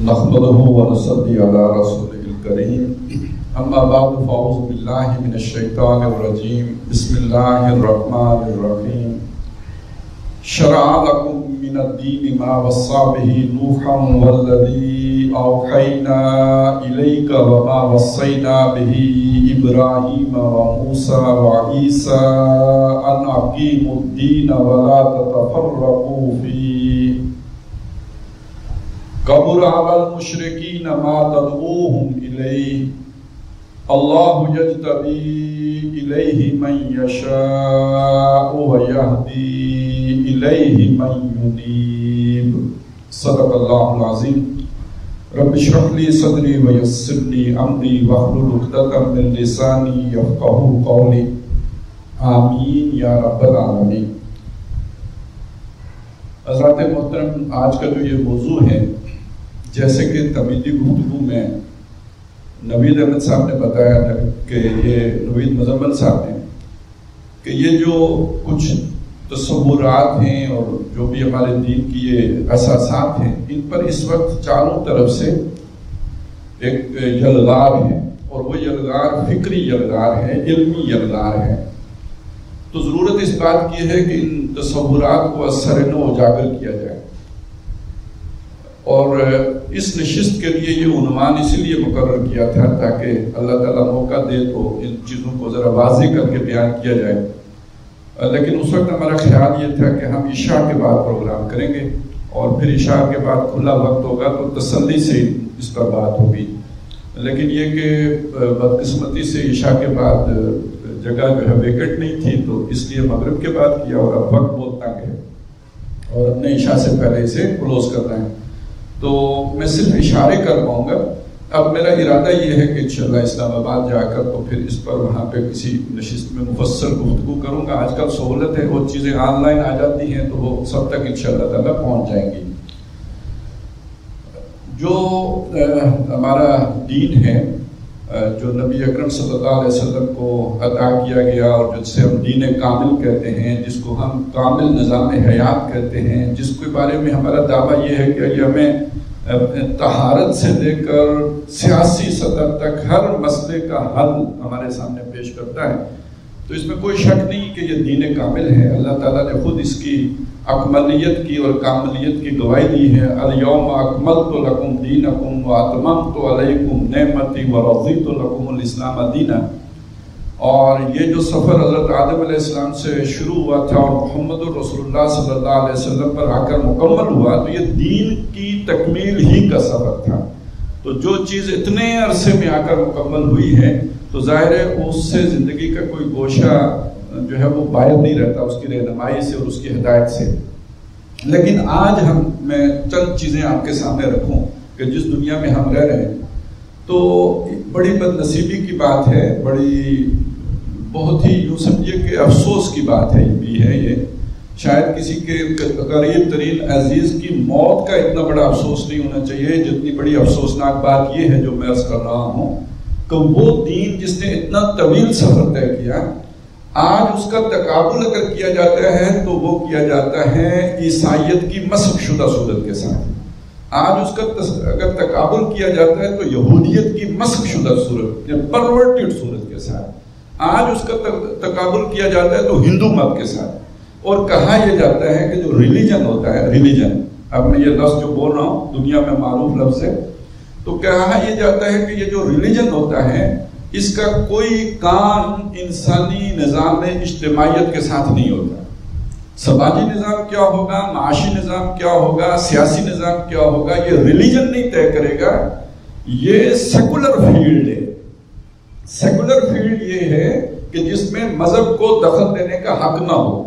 نحمده ونصلي على رسوله الكريم اما بعد فاعوذ بالله من الشیطان الرجیم بسم اللہ الرحمن الرحیم شرع لكم من الدین ما وصى به نوحا والذی اوحینا الیک وما وصینا به ابراہیم وموسیٰ وعیسیٰ ان اقیموا الدین ولا تتفرقوا فیہ کبر علی المشرکین ما تدعوہم الیہ اللہ یجتبی الیہ من یشاء ویہدی الیہ من ینیب صدق اللہ العظیم رب اشرح لی صدری ویسر لی امری واحلل عقدۃ من لسانی یفقہوا قولی آمین یا رب العالمین۔ حضرات محترم، آج کا جو یہ موضوع ہے، جیسے کہ تمیدی گفتگو میں نوید احمد صاحب نے بتایا کہ یہ نوید مزمل صاحب نے کہ یہ جو کچھ تصورات ہیں اور جو بھی ہمارے دین کی یہ اساسات ہیں، ان پر اس وقت چاروں طرف سے ایک یلغار ہے، اور وہ یلغار فکری یلغار ہے، علمی یلغار ہے۔ تو ضرورت اس بات کی ہے کہ ان تصورات کو از سر نو اجاگر کیا جائے، اور اس نشست کے لیے یہ عنوان اسی لیے مقرر کیا تھا تاکہ اللہ تعالیٰ موقع دے تو ان چیزوں کو ذرا واضح کر کے بیان کیا جائے۔ لیکن اس وقت ہمارا خیال یہ تھا کہ ہم عشاء کے بعد پروگرام کریں گے، اور پھر عشاء کے بعد کھلا وقت ہوگا تو تسلی سے اس پر بات ہوگی۔ لیکن یہ کہ بدقسمتی سے عشاء کے بعد جگہ جو ہے ویکٹ نہیں تھی، تو اس لیے مغرب کے بعد کیا، اور اب وقت بہت تنگ ہے اور ہم نے عشاء سے پہلے اسے کلوز کرنا ہے، تو میں صرف اشارے کر پاؤں گا۔ اب میرا ارادہ یہ ہے کہ انشاءاللہ اسلام آباد جا کر تو پھر اس پر وہاں پہ کسی نشست میں مفصل گفتگو کروں گا۔ آج کل سہولت ہے، وہ چیزیں آن لائن آ جاتی ہیں تو وہ سب تک انشاءاللہ تعالیٰ پہنچ جائیں گی۔ جو ہمارا دین ہے، جو نبی اکرم صلی اللہ علیہ وسلم کو عطا کیا گیا، اور جس سے ہم دین کامل کہتے ہیں، جس کو ہم کامل نظام حیات کہتے ہیں، جس کے بارے میں ہمارا دعویٰ یہ ہے کہ یہ ہمیں طہارت سے لے کر سیاسی سطح تک ہر مسئلے کا حل ہمارے سامنے پیش کرتا ہے، تو اس میں کوئی شک نہیں کہ یہ دین کامل ہے۔ اللہ تعالیٰ نے خود اس کی اکملیت کی اور کاملیت کی گواہی دی ہے۔ الیوم اکملت لکم دینکم واتممت علیکم نعمتی ورضیت لکم الاسلام دینا۔ اور یہ جو سفر حضرت آدم علیہ السلام سے شروع ہوا تھا اور محمد رسول اللہ صلی اللہ علیہ وسلم پر آ کر مکمل ہوا، تو یہ دین کی تکمیل ہی کا سفر تھا۔ تو جو چیز اتنے عرصے میں آ کر مکمل ہوئی ہے، تو ظاہر ہے اس سے زندگی کا کوئی گوشہ جو ہے وہ باہر نہیں رہتا اس کی رہنمائی سے اور اس کی ہدایت سے۔ لیکن آج میں چند چیزیں آپ کے سامنے رکھوں کہ جس دنیا میں ہم رہ رہے ہیں، تو بڑی بد نصیبی کی بات ہے، بہت ہی یوں سمجھیے کہ افسوس کی بات ہے یہ شاید کسی کے قریب ترین عزیز کی موت کا اتنا بڑا افسوس نہیں ہونا چاہیے جتنی بڑی افسوسناک بات یہ ہے جو میں عرض کر رہا ہوں کہ وہ دین جس نے اتنا طویل سفر طے کیا، آج اس کا تقابل اگر کیا جاتا ہے تو وہ کیا جاتا ہے عیسائیت کی مسخ شدہ صورت کے ساتھ۔ آج اس کا اگر تقابل کیا جاتا ہے تو یہودیت کی مسخ شدہ صورت یا پرورٹڈ صورت کے ساتھ۔ آج اس کا تقابل کیا جاتا ہے تو ہندو مت کے ساتھ، اور کہا یہ جاتا ہے کہ جو ریلیجن ہوتا ہے، ریلیجن، اب میں یہ لفظ جو بول رہا ہوں دنیا میں معروف لفظ ہے، تو کہا یہ جاتا ہے کہ یہ جو ریلیجن ہوتا ہے اس کا کوئی کام انسانی نظام اجتماعیت کے ساتھ نہیں ہوتا۔ سماجی نظام کیا ہوگا، معاشی نظام کیا ہوگا، سیاسی نظام کیا ہوگا، یہ ریلیجن نہیں طے کرے گا، یہ سیکولر فیلڈ ہے۔ سیکولر فیلڈ یہ ہے کہ جس میں مذہب کو دخل دینے کا حق نہ ہو۔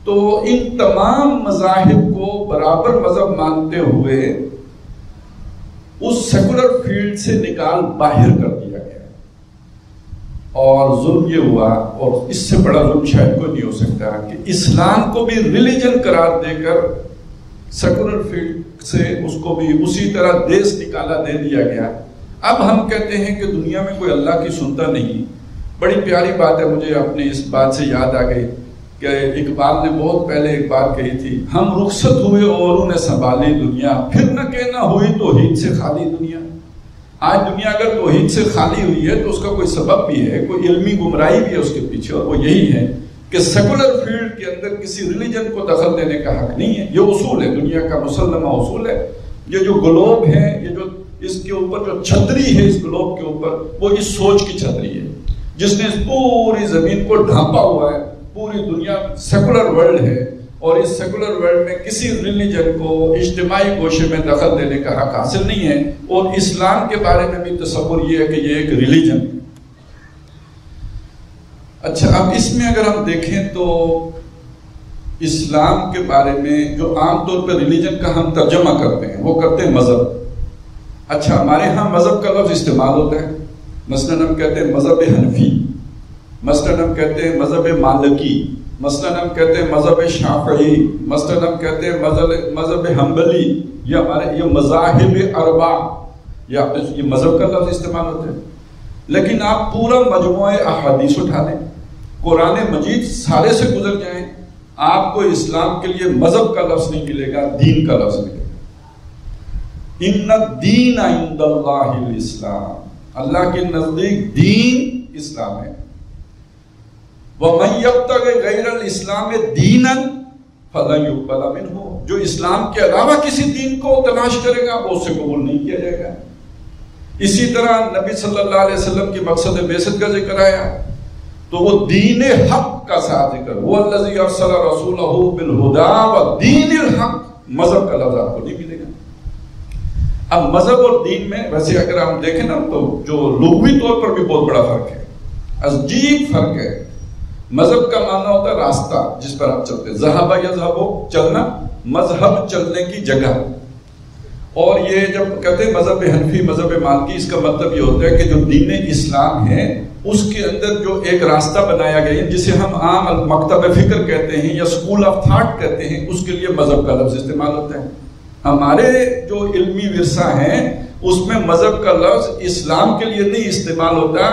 تو ان تمام مذاہب کو برابر مذہب مانتے ہوئے اس سیکولر فیلڈ سے نکال باہر کر دیا گیا، اور ظلم یہ ہوا، اور اس سے بڑا ظلم شاید کوئی نہیں ہو سکتا کہ اسلام کو بھی ریلیجن قرار دے کر سیکولر فیلڈ سے اس کو بھی اسی طرح دیس نکالا دے دیا گیا۔ اب ہم کہتے ہیں کہ دنیا میں کوئی اللہ کی سنتا نہیں۔ بڑی پیاری بات ہے، مجھے اپنے اس بات سے یاد آ گئی کہ اقبال نے بہت پہلے ایک بات کہی تھی، ہم رخصت ہوئے اوروں نے سنبھالی دنیا، پھر نہ کہنا ہوئی توحید سے خالی دنیا۔ آج دنیا اگر توحید سے خالی ہوئی ہے تو اس کا کوئی سبب بھی ہے، کوئی علمی گمراہی بھی ہے اس کے پیچھے، اور وہ یہی ہے کہ سیکولر فیلڈ کے اندر کسی ریلیجن کو دخل دینے کا حق نہیں ہے۔ یہ اصول ہے، دنیا کا مسلمہ اصول ہے۔ یہ جو گلوب ہے، یہ جو اس کے اوپر جو چھتری ہے اس گلوب کے اوپر، وہ اس سوچ کی چھتری ہے جس نے اس پوری زمین کو ڈھانپا ہوا ہے۔ پوری دنیا سیکولر ورلڈ ہے، اور اس سیکولر ورلڈ میں کسی ریلیجن کو اجتماعی گوشے میں دخل دینے کا حق حاصل نہیں ہے، اور اسلام کے بارے میں بھی تصور یہ ہے کہ یہ ایک ریلیجن ہے۔ اچھا، اب اس میں اگر ہم دیکھیں تو اسلام کے بارے میں جو عام طور پہ ریلیجن کا ہم ترجمہ کرتے ہیں وہ کرتے ہیں مذہب۔ اچھا، ہمارے ہاں مذہب کا لفظ استعمال ہوتا ہے، مثلاً ہم کہتے ہیں مذہب حنفی، مثلاً ہم کہتے ہیں مذہب مالکی، مثلاً ہم کہتے ہیں مذہب شافعی، مثلاً ہم کہتے ہیں مذہب حنبلی، یہ ہمارے یہ مذاہب اربع، یہ مذہب کا لفظ استعمال ہوتا ہے۔ لیکن آپ پورا مجموعہ احادیث اٹھا لیں، قرآن مجید سارے سے گزر جائیں، آپ کو اسلام کے لیے مذہب کا لفظ نہیں ملے گا، دین کا لفظ ملے گا۔ ان الدین عند اللہ الاسلام، اللہ کے نزدیک دین اسلام ہے۔ وَمَن يَبْتَغِ غَيْرَ الْإِسْلَامِ دِينًا فَلَن يُقْبَلَ مِنْهُ، جو اسلام کے علاوہ کسی دین کو تلاش کرے گا وہ اس سے قبول نہیں کیا جائے گا۔ اسی طرح نبی صلی اللہ علیہ وسلم کی مقصد بعثت کا ذکر آیا تو وہ دین حق کا ساتھ ذکر، وَالَّذِي أَرْسَلَ رَسُولَهُ بِالْهُدَىٰ وَدِينِ الْحَقِّ، مذہب کا لفظ آپ کو نہیں ملے گا۔ اب مذہب اور دین میں ویسے اگر ہم دیکھیں نا تو جو لغوی طور پر بھی بہت بڑا فرق ہے، عجیب فرق ہے۔ مذہب کا معنی ہوتا ہے راستہ جس پر آپ چلتے ہیں، ذہب یذہب چلنا، مذہب چلنے کی جگہ۔ اور یہ جب کہتے ہیں مذہب حنفی، مذہب مالکی، اس کا مطلب یہ ہوتا ہے کہ جو دین اسلام ہے اس کے اندر جو ایک راستہ بنایا گیا ہے جسے ہم عام مکتب فکر کہتے ہیں یا اسکول آف تھاٹ کہتے ہیں، اس کے لیے مذہب کا لفظ استعمال ہوتا ہے۔ ہمارے جو علمی ورثہ ہیں اس میں مذہب کا لفظ اسلام کے لیے نہیں استعمال ہوتا،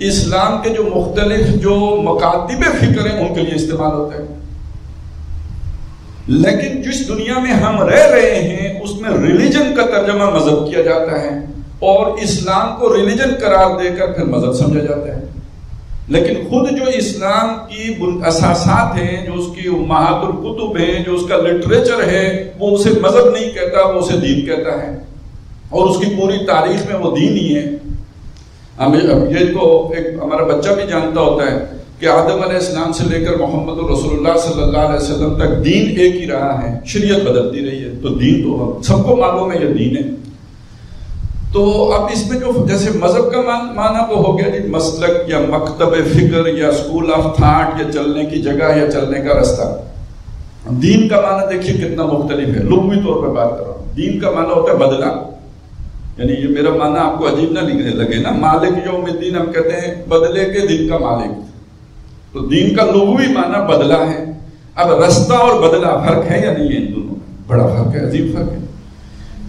اسلام کے جو مختلف جو مکاتب فکر ہیں ان کے لیے استعمال ہوتا ہے۔ لیکن جس دنیا میں ہم رہ رہے ہیں اس میں ریلیجن کا ترجمہ مذہب کیا جاتا ہے، اور اسلام کو ریلیجن قرار دے کر پھر مذہب سمجھا جاتا ہے۔ لیکن خود جو اسلام کی اساسات ہیں، جو اس کی امہات الکتب ہیں، جو اس کا لٹریچر ہے، وہ اسے مذہب نہیں کہتا، وہ اسے دین کہتا ہے، اور اس کی پوری تاریخ میں وہ دین ہی ہے۔ یہ تو ایک ہمارا بچہ بھی جانتا ہوتا ہے کہ آدم علیہ السلام سے لے کر محمد رسول اللہ صلی اللہ علیہ وسلم تک دین ایک ہی رہا ہے، شریعت بدلتی رہی ہے، تو دین تو سب کو معلوم ہے یہ دین ہے۔ تو اب اس میں جو جیسے مذہب کا معنی تو ہو گیا جی مسلک یا مکتب فکر یا اسکول آف تھاٹ یا چلنے کی جگہ یا چلنے کا راستہ۔ دین کا معنی دیکھیے کتنا مختلف ہے، لغوی طور پر بات کر رہا ہوں۔ دین کا معنی ہوتا ہے بدلہ، یعنی یہ میرا معنی آپ کو عجیب نہ لگے نا، مالک یوم الدین ہم کہتے ہیں بدلے کے دن کا مالک، تو دین کا لغوی معنی بدلہ ہے۔ اب رستہ اور بدلہ فرق ہے یا نہیں ہے؟ ان دونوں میں بڑا فرق ہے، عجیب فرق ہے۔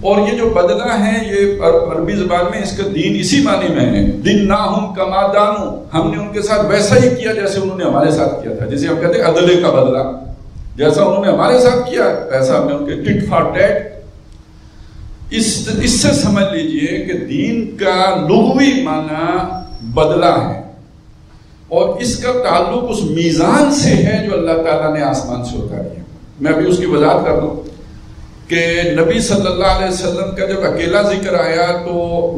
اور یہ جو بدلہ ہے یہ عربی زبان میں اس کا دین اسی معنی میں ہے، دن ناہم کما دانو، ہم نے ان کے ساتھ ویسا ہی کیا جیسے انہوں نے ہمارے ساتھ کیا تھا، جیسے ہم کہتے ہیں عدلے کا بدلہ، جیسا انہوں نے ہمارے ساتھ کیا ایسا ہم نے ان کے ٹٹ فار ٹیٹ۔ اس سے سمجھ لیجئے کہ دین کا لغوی معنی بدلہ ہے، اور اس کا تعلق اس میزان سے ہے جو اللہ تعالیٰ نے آسمان سے اتاری ہے۔ میں ابھی اس کی وضاحت کر دوں کہ نبی صلی اللہ علیہ وسلم کا جب اکیلا ذکر آیا تو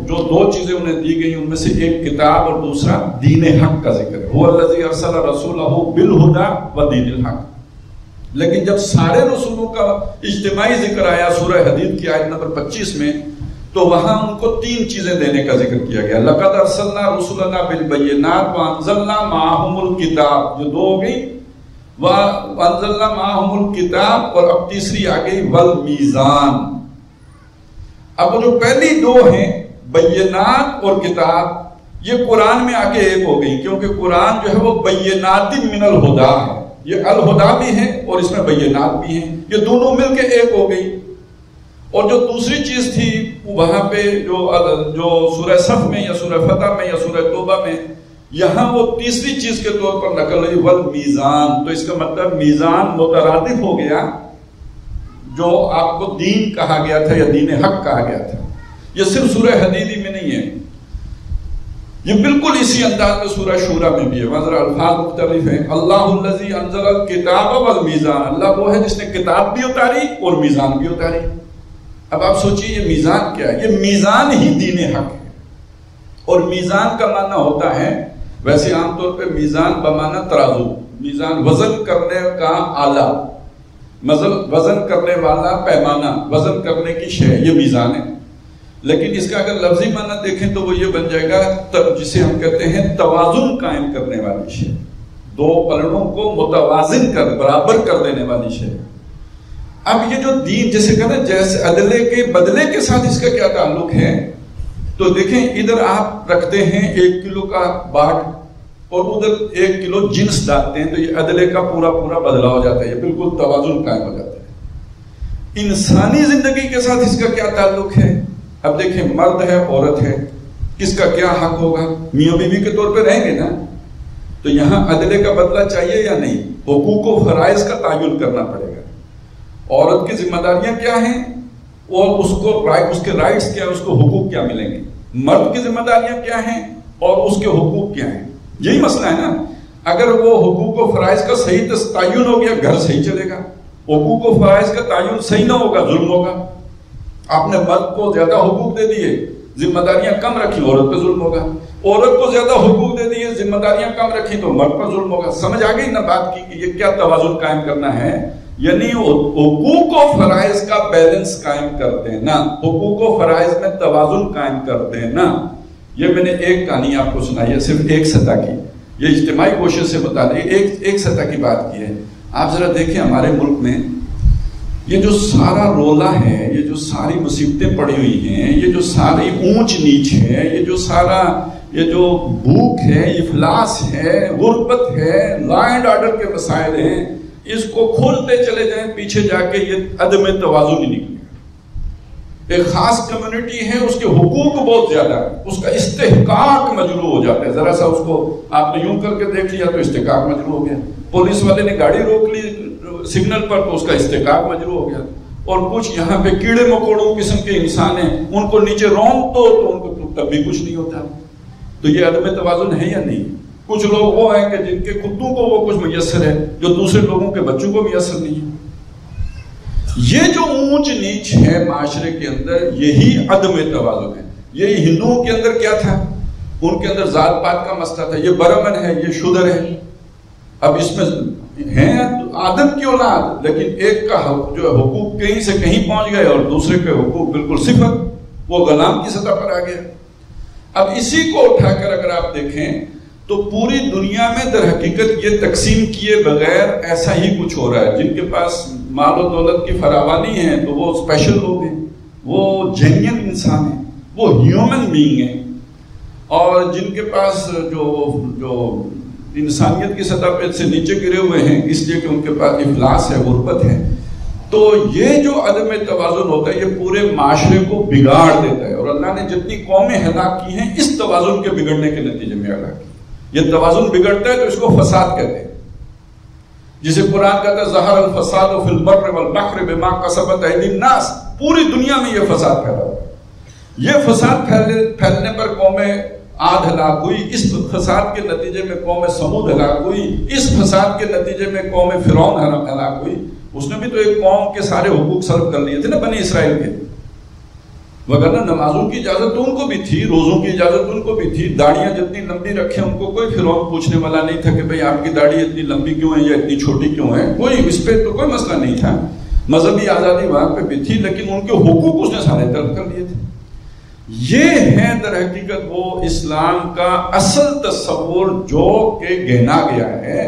جو دو چیزیں انہیں دی گئی ان میں سے ایک کتاب اور دوسرا دین حق کا ذکر ہے، هو الذی ارسل رسولہ بالهدى ودین الحق۔ لیکن جب سارے رسولوں کا اجتماعی ذکر آیا سورہ حدید کی آیت نمبر 25 میں، تو وہاں ان کو تین چیزیں دینے کا ذکر کیا گیا، لقد ارسلنا رسلنا بالبینات وانزلنا معهم الکتاب، جو دو ہو گئی، وانزلنا معهم الکتاب، اور اب تیسری آ گئی والمیزان۔ اب وہ جو پہلی دو ہیں بینات اور کتاب، یہ قرآن میں آ کے ایک ہو گئی، کیونکہ قرآن جو ہے وہ بینات من الہدیٰ ہے، یہ الہدیٰ بھی ہے اور اس میں بینات بھی ہیں، یہ دونوں مل کے ایک ہو گئی۔ اور جو دوسری چیز تھی وہاں پہ جو سورہ صف میں یا سورہ فتح میں یا سورہ توبہ میں یہاں وہ تیسری چیز کے طور پر نقل ہوئی والمیزان، تو اس کا مطلب میزان مترادف ہو گیا جو آپ کو دین کہا گیا تھا یا دین حق کہا گیا تھا۔ یہ صرف سورہ حدید میں نہیں ہے، یہ بالکل اسی انداز میں سورہ شورى میں بھی ہے، وہاں ذرا الفاظ مختلف ہیں۔ اللہ الذی انزل الکتاب والمیزان، اللہ وہ ہے جس نے کتاب بھی اتاری اور میزان بھی اتاری۔ اب آپ سوچئے یہ میزان کیا ہے؟ یہ میزان ہی دین حق ہے، اور میزان کا معنی ہوتا ہے، ویسے عام طور پہ میزان بمعنی ترازو، میزان وزن کرنے کا آلہ، وزن کرنے والا پیمانہ، وزن کرنے کی شے، یہ میزان ہے۔ لیکن اس کا اگر لفظی معنی دیکھیں تو وہ یہ بن جائے گا جسے ہم کہتے ہیں توازن قائم کرنے والی شے، دو پلڑوں کو متوازن کر برابر کر دینے والی شے۔ اب یہ جو دین جیسے کہتے ہیں جیسے عدلے کے بدلے کے ساتھ اس کا کیا تعلق ہے، تو دیکھیں ادھر آپ رکھتے ہیں 1 کلو کا باٹ اور ادھر 1 کلو جنس ڈالتے ہیں تو یہ عدلے کا پورا بدلہ ہو جاتا ہے، یہ بالکل توازن قائم ہو جاتا ہے۔ انسانی زندگی کے ساتھ اس کا کیا تعلق ہے؟ اب دیکھیں مرد ہے عورت ہے، کس کا کیا حق ہوگا؟ میاں بیوی کے طور پہ رہیں گے نا، تو یہاں عدلے کا بدلہ چاہیے یا نہیں؟ حقوق و فرائض کا تعین کرنا پڑے گا۔ عورت کی ذمہ داریاں کیا ہیں اور اس کے رائٹس کیا ہیں، اس کو حقوق کیا ملیں گے؟ مرد کی ذمہ داریاں کیا ہیں اور اس کے حقوق کیا ہیں؟ یہی مسئلہ ہے نا۔ اگر وہ حقوق و فرائض کا صحیح تعین ہو گیا، گھر صحیح چلے گا۔ حقوق و فرائض کا تعین صحیح نہ ہوگا، ظلم ہوگا۔ آپ نے مرد کو زیادہ حقوق دے دیے، ذمہ داریاں کم رکھی، عورت پہ ظلم ہوگا۔ عورت کو زیادہ حقوق دے دیے، ذمہ داریاں کم رکھی تو مرد پر ظلم ہوگا۔ سمجھ آ گئی نا بات کی کہ یہ کیا توازن قائم کرنا ہے؟ یعنی حقوق و فرائض کا بیلنس قائم کرتے ہیں نا، حقوق و فرائض میں توازن قائم کرتے ہیں نا۔ یہ میں نے ایک کہانی آپ کو سنائی ہے، صرف ایک سطح کی، یہ اجتماعی کوشش سے بتا رہی ہے، ایک سطح کی بات کی ہے۔ آپ ذرا دیکھیں ہمارے ملک میں یہ جو سارا رولا ہے، یہ جو ساری مصیبتیں پڑی ہوئی ہیں، یہ جو ساری اونچ نیچ ہے، یہ جو سارا یہ جو بھوک ہے، افلاس ہے، غربت ہے، لا اینڈ آرڈر کے مسائل ہیں، اس کو کھولتے چلے جائیں پیچھے جا کے یہ عدم توازن ہی نکلے گا۔ ایک خاص کمیونٹی ہے، اس کے حقوق بہت زیادہ ہے، اس کا استحقاق مجروح ہو جاتا ہے، ذرا سا اس کو آپ نے یوں کر کے دیکھ لیا تو استحقاق مجروح ہو گیا۔ پولیس والے نے گاڑی روک لی سگنل پر تو اس کا استحقاق مجروح ہو گیا۔ اور کچھ یہاں پہ کیڑے مکوڑوں قسم کے انسان ہیں، ان کو نیچے رونق تو ان کو تب بھی کچھ نہیں ہوتا۔ تو یہ عدم توازن ہے یا نہیں؟ کچھ لوگ وہ ہیں کہ جن کے کتوں کو وہ کچھ میسر ہے جو دوسرے لوگوں کے بچوں کو میسر نہیں ہے۔ یہ جو اونچ نیچ ہے معاشرے کے اندر، یہی عدم توازن ہے۔ یہی ہندوؤں کے اندر کیا تھا؟ ان کے اندر ذات پات کا مسئلہ تھا، یہ برہمن ہے، یہ شودر ہے۔ اب اس میں ہیں آدم کی اولاد، لیکن ایک کا جو حقوق کہیں سے کہیں پہنچ گئے اور دوسرے کے حقوق بالکل صفر، وہ غلام کی سطح پر آ گیا۔ اب اسی کو اٹھا کر اگر آپ دیکھیں تو پوری دنیا میں در حقیقت یہ تقسیم کیے بغیر ایسا ہی کچھ ہو رہا ہے۔ جن کے پاس مال و دولت کی فراوانی ہے تو وہ اسپیشل لوگ ہیں، وہ جینین انسان ہیں، وہ ہیومن بینگ ہیں، اور جن کے پاس جو انسانیت کی سطح پہ سے نیچے گرے ہوئے ہیں اس لیے کہ ان کے پاس افلاس ہے، غربت ہے۔ تو یہ جو عدم توازن ہوتا ہے یہ پورے معاشرے کو بگاڑ دیتا ہے، اور اللہ نے جتنی قومیں ہلاک کی ہیں اس توازن کے بگڑنے کے نتیجے میں ہلاک کی۔ یہ توازن بگڑتا ہے تو اس کو فساد کہتے ہیں، جسے قرآن کہتا ہے ظہر الفساد فی البر والبحر بما کسبت ایدی الناس۔ پوری دنیا میں یہ فساد پھیلا ہوا ہے۔ یہ فساد پھیلنے پر قومیں عاد ہلاک ہوئی، اس فساد کے نتیجے میں قوم سمود ہلاک ہوئی، اس فساد کے نتیجے میں قوم فرعون ہلاک ہوئی۔ اس نے بھی تو ایک قوم کے سارے حقوق سلب کر لیے تھے نا بنی اسرائیل کے، وگرنہ نمازوں کی اجازت تو ان کو بھی تھی، روزوں کی اجازت ان کو بھی تھی، داڑیاں جتنی لمبی رکھیں ان کو کوئی فرعون پوچھنے والا نہیں تھا کہ بھئی آپ کی داڑھی اتنی لمبی کیوں ہے یا اتنی چھوٹی کیوں ہے، کوئی اس پہ تو کوئی مسئلہ نہیں تھا۔ مذہبی آزادی وہاں پہ بھی تھی، لیکن ان کے حقوق اس نے سارے طلب کر لیے تھے۔ یہ ہے در حقیقت وہ اسلام کا اصل تصور جو کہ گہنا گیا ہے،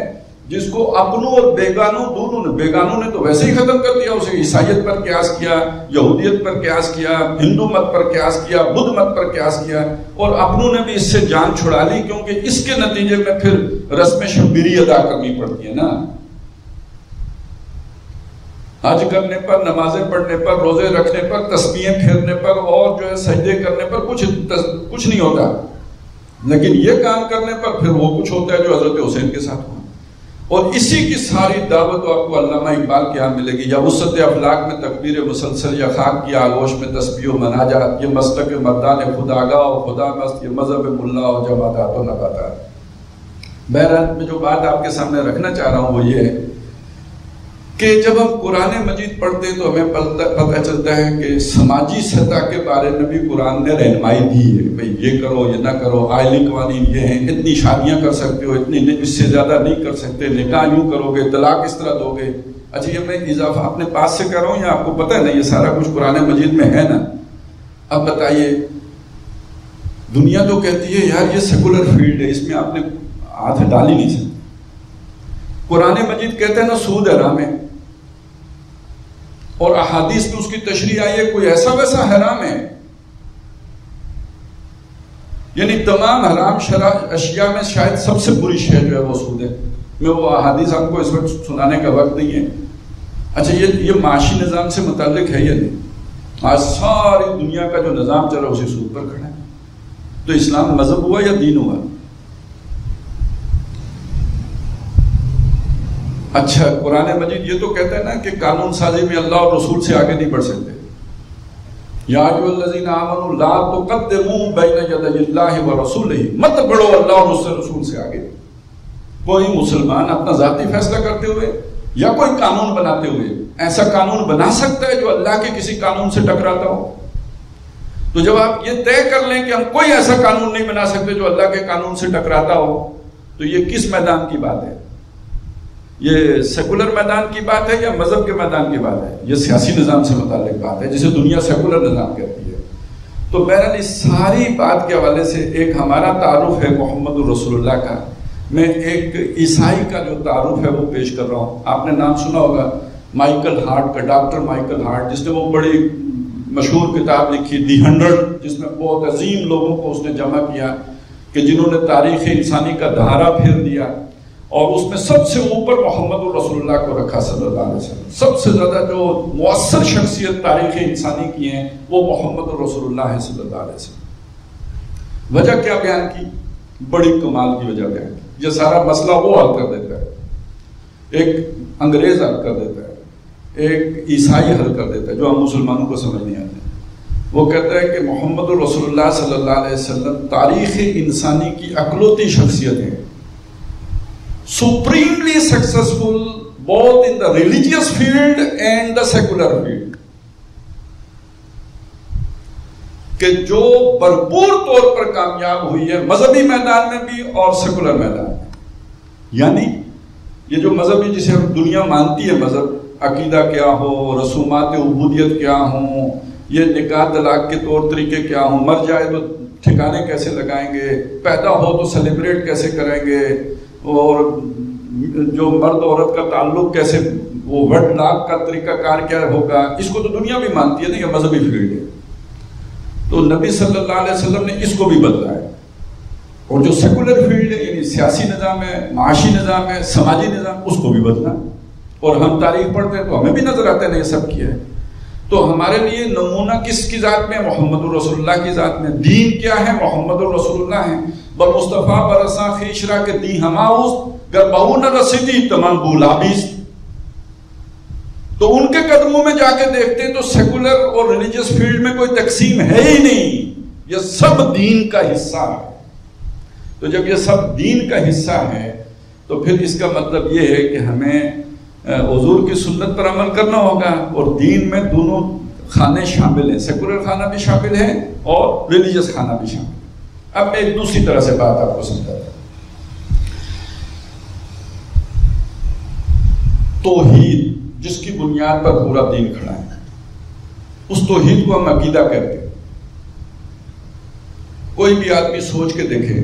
جس کو اپنوں اور بیگانوں دونوں نے، بیگانوں نے تو ویسے ہی ختم کر دیا، اسے عیسائیت پر قیاس کیا، یہودیت پر قیاس کیا، ہندو مت پر قیاس کیا، بدھ مت پر قیاس کیا، اور اپنوں نے بھی اس سے جان چھڑا لی، کیونکہ اس کے نتیجے میں پھر رسم شبیری ادا کرنی پڑتی ہے نا۔ حج کرنے پر، نمازیں پڑھنے پر، روزے رکھنے پر، تسبیحیں پھیرنے پر اور جو ہے سجدے کرنے پر کچھ نہیں ہوتا۔ لیکن یہ کام کرنے پر پھر وہ کچھ ہوتا ہے جو حضرت حسین کے ساتھ ہوا. اور اسی کی ساری دعوت آپ کو علامہ اقبال کے یہاں ملے گی. یا وسط افلاک میں تکبیر مسلسل، یا خاک کی آغوش میں تسبیح و مناجات، یہ مسلک مردان خداگاہ و خدا مست، یہ مذہب ملا و جماعتات و نباتات. بہرحال میں جو بات آپ کے سامنے رکھنا چاہ رہا ہوں وہ یہ ہے کہ جب ہم قرآن مجید پڑھتے ہیں تو ہمیں پتہ چلتا ہے کہ سماجی سطح کے بارے میں بھی قرآن نے رہنمائی دی ہے. بھئی یہ کرو، یہ نہ کرو، آئلی قوانین یہ ہیں، اتنی شادیاں کر سکتے ہو، اتنی اس سے زیادہ نہیں کر سکتے، نکاح یوں کرو گے، طلاق اس طرح دو گے. اچھا یہ میں اضافہ اپنے پاس سے کر رہا ہوں یا آپ کو پتہ ہے نا یہ سارا کچھ قرآن مجید میں ہے نا؟ اب بتائیے، دنیا تو کہتی ہے یار یہ سیکولر فیلڈ ہے، اس میں آپ نے ہاتھ ڈال ہی نہیں سکتے. قرآن مجید کہتے ہیں نا سود حرام ہے، اور احادیث میں اس کی تشریح آئی ہے کوئی ایسا ویسا حرام ہے. یعنی تمام حرام اشیاء میں شاید سب سے بری شے جو ہے وہ سود ہے. میں وہ احادیث ہم کو اس وقت سنانے کا وقت نہیں ہے. اچھا یہ معاشی نظام سے متعلق ہے یا نہیں؟ آج ساری دنیا کا جو نظام چل رہا ہے اسی سود پر کھڑا ہے. تو اسلام مذہب ہوا یا دین ہوا؟ اچھا قرآن مجید یہ تو کہتا ہے نا کہ قانون سازی میں اللہ اور رسول سے آگے نہیں بڑھ سکتے. یا ایھا الذین آمنوا لا تقدموا بین یدی اللہ ورسولہ، مت بڑھو اللہ اور اس رسول سے آگے. کوئی مسلمان اپنا ذاتی فیصلہ کرتے ہوئے یا کوئی قانون بناتے ہوئے ایسا قانون بنا سکتا ہے جو اللہ کے کسی قانون سے ٹکراتا ہو؟ تو جب آپ یہ طے کر لیں کہ ہم کوئی ایسا قانون نہیں بنا سکتے جو اللہ کے قانون سے ٹکراتا ہو، تو یہ کس میدان کی بات ہے؟ یہ سیکولر میدان کی بات ہے یا مذہب کے میدان کی بات ہے؟ یہ سیاسی نظام سے متعلق بات ہے جسے دنیا سیکولر نظام کہتی ہے. تو بہرحال اس ساری بات کے حوالے سے ایک ہمارا تعارف ہے محمد الرسول اللہ کا. میں ایک عیسائی کا جو تعارف ہے وہ پیش کر رہا ہوں. آپ نے نام سنا ہوگا مائیکل ہارٹ کا، ڈاکٹر مائیکل ہارٹ، جس نے وہ بڑی مشہور کتاب لکھی دی 100، جس میں بہت عظیم لوگوں کو اس نے جمع کیا کہ جنہوں نے تاریخ انسانی کا دھارا پھیر دیا، اور اس میں سب سے اوپر محمد الرسول اللہ کو رکھا صلی اللہ علیہ وسلم. سب سے زیادہ جو مؤثر شخصیت تاریخ انسانی کی ہیں وہ محمد الرسول اللہ ہے صلی اللہ علیہ وسلم. وجہ کیا بیان کی؟ بڑی کمال کی وجہ بیان کی. یہ سارا مسئلہ وہ حل کر دیتا ہے، ایک انگریز حل کر دیتا ہے، ایک عیسائی حل کر دیتا ہے، جو ہم مسلمانوں کو سمجھ نہیں آتے. وہ کہتا ہے کہ محمد الرسول اللہ صلی اللہ علیہ وسلم تاریخ انسانی کی اکلوتی شخصیت ہے، supremely successful both in the religious field and the secular field، کہ جو بھرپور طور پر کامیاب ہوئی ہے مذہبی میدان میں بھی اور سیکولر میدان میں. یعنی یہ جو مذہبی جسے دنیا مانتی ہے، مذہب عقیدہ کیا ہو، رسومات عبودیت کیا ہوں، یہ نکاح طلاق کے طور طریقے کیا ہوں، مر جائے تو ٹھکانے کیسے لگائیں گے، پیدا ہو تو سیلیبریٹ کیسے کریں گے، اور جو مرد عورت کا تعلق کیسے، وہ وڈ لاک کا طریقہ کار کیا ہوگا، اس کو تو دنیا بھی مانتی ہے نا، یہ مذہبی فیلڈ ہے. تو نبی صلی اللہ علیہ وسلم نے اس کو بھی بدلا ہے. اور جو سیکولر فیلڈ ہے یعنی سیاسی نظام ہے، معاشی نظام ہے، سماجی نظام، اس کو بھی بدلا. اور ہم تاریخ پڑھتے ہیں تو ہمیں بھی نظر آتا ہے یہ سب کیا ہے. تو ہمارے لیے نمونہ کس کی ذات میں؟ محمد الرسول اللہ کی ذات میں. دین کیا ہے؟ محمد الرسول اللہ ہے. بمصطفیٰ برساں خیشرا کے دی ہماؤس گر بہون رسیدی تمام بولابیس. تو ان کے قدموں میں جا کے دیکھتے ہیں تو سیکولر اور ریلیجیس فیلڈ میں کوئی تقسیم ہے ہی نہیں، یہ سب دین کا حصہ ہے. تو جب یہ سب دین کا حصہ ہے تو پھر اس کا مطلب یہ ہے کہ ہمیں حضور کی سنت پر عمل کرنا ہوگا. اور دین میں دونوں خانے شامل ہیں، سیکولر خانہ بھی شامل ہے اور ریلیجیس خانہ بھی شامل ہے. اب میں ایک دوسری طرح سے بات آپ کو سمجھاتا ہوں. توحید جس کی بنیاد پر پورا دین کھڑا ہے، اس توحید کو ہم عقیدہ کہتے ہیں. کوئی بھی آدمی سوچ کے دیکھے،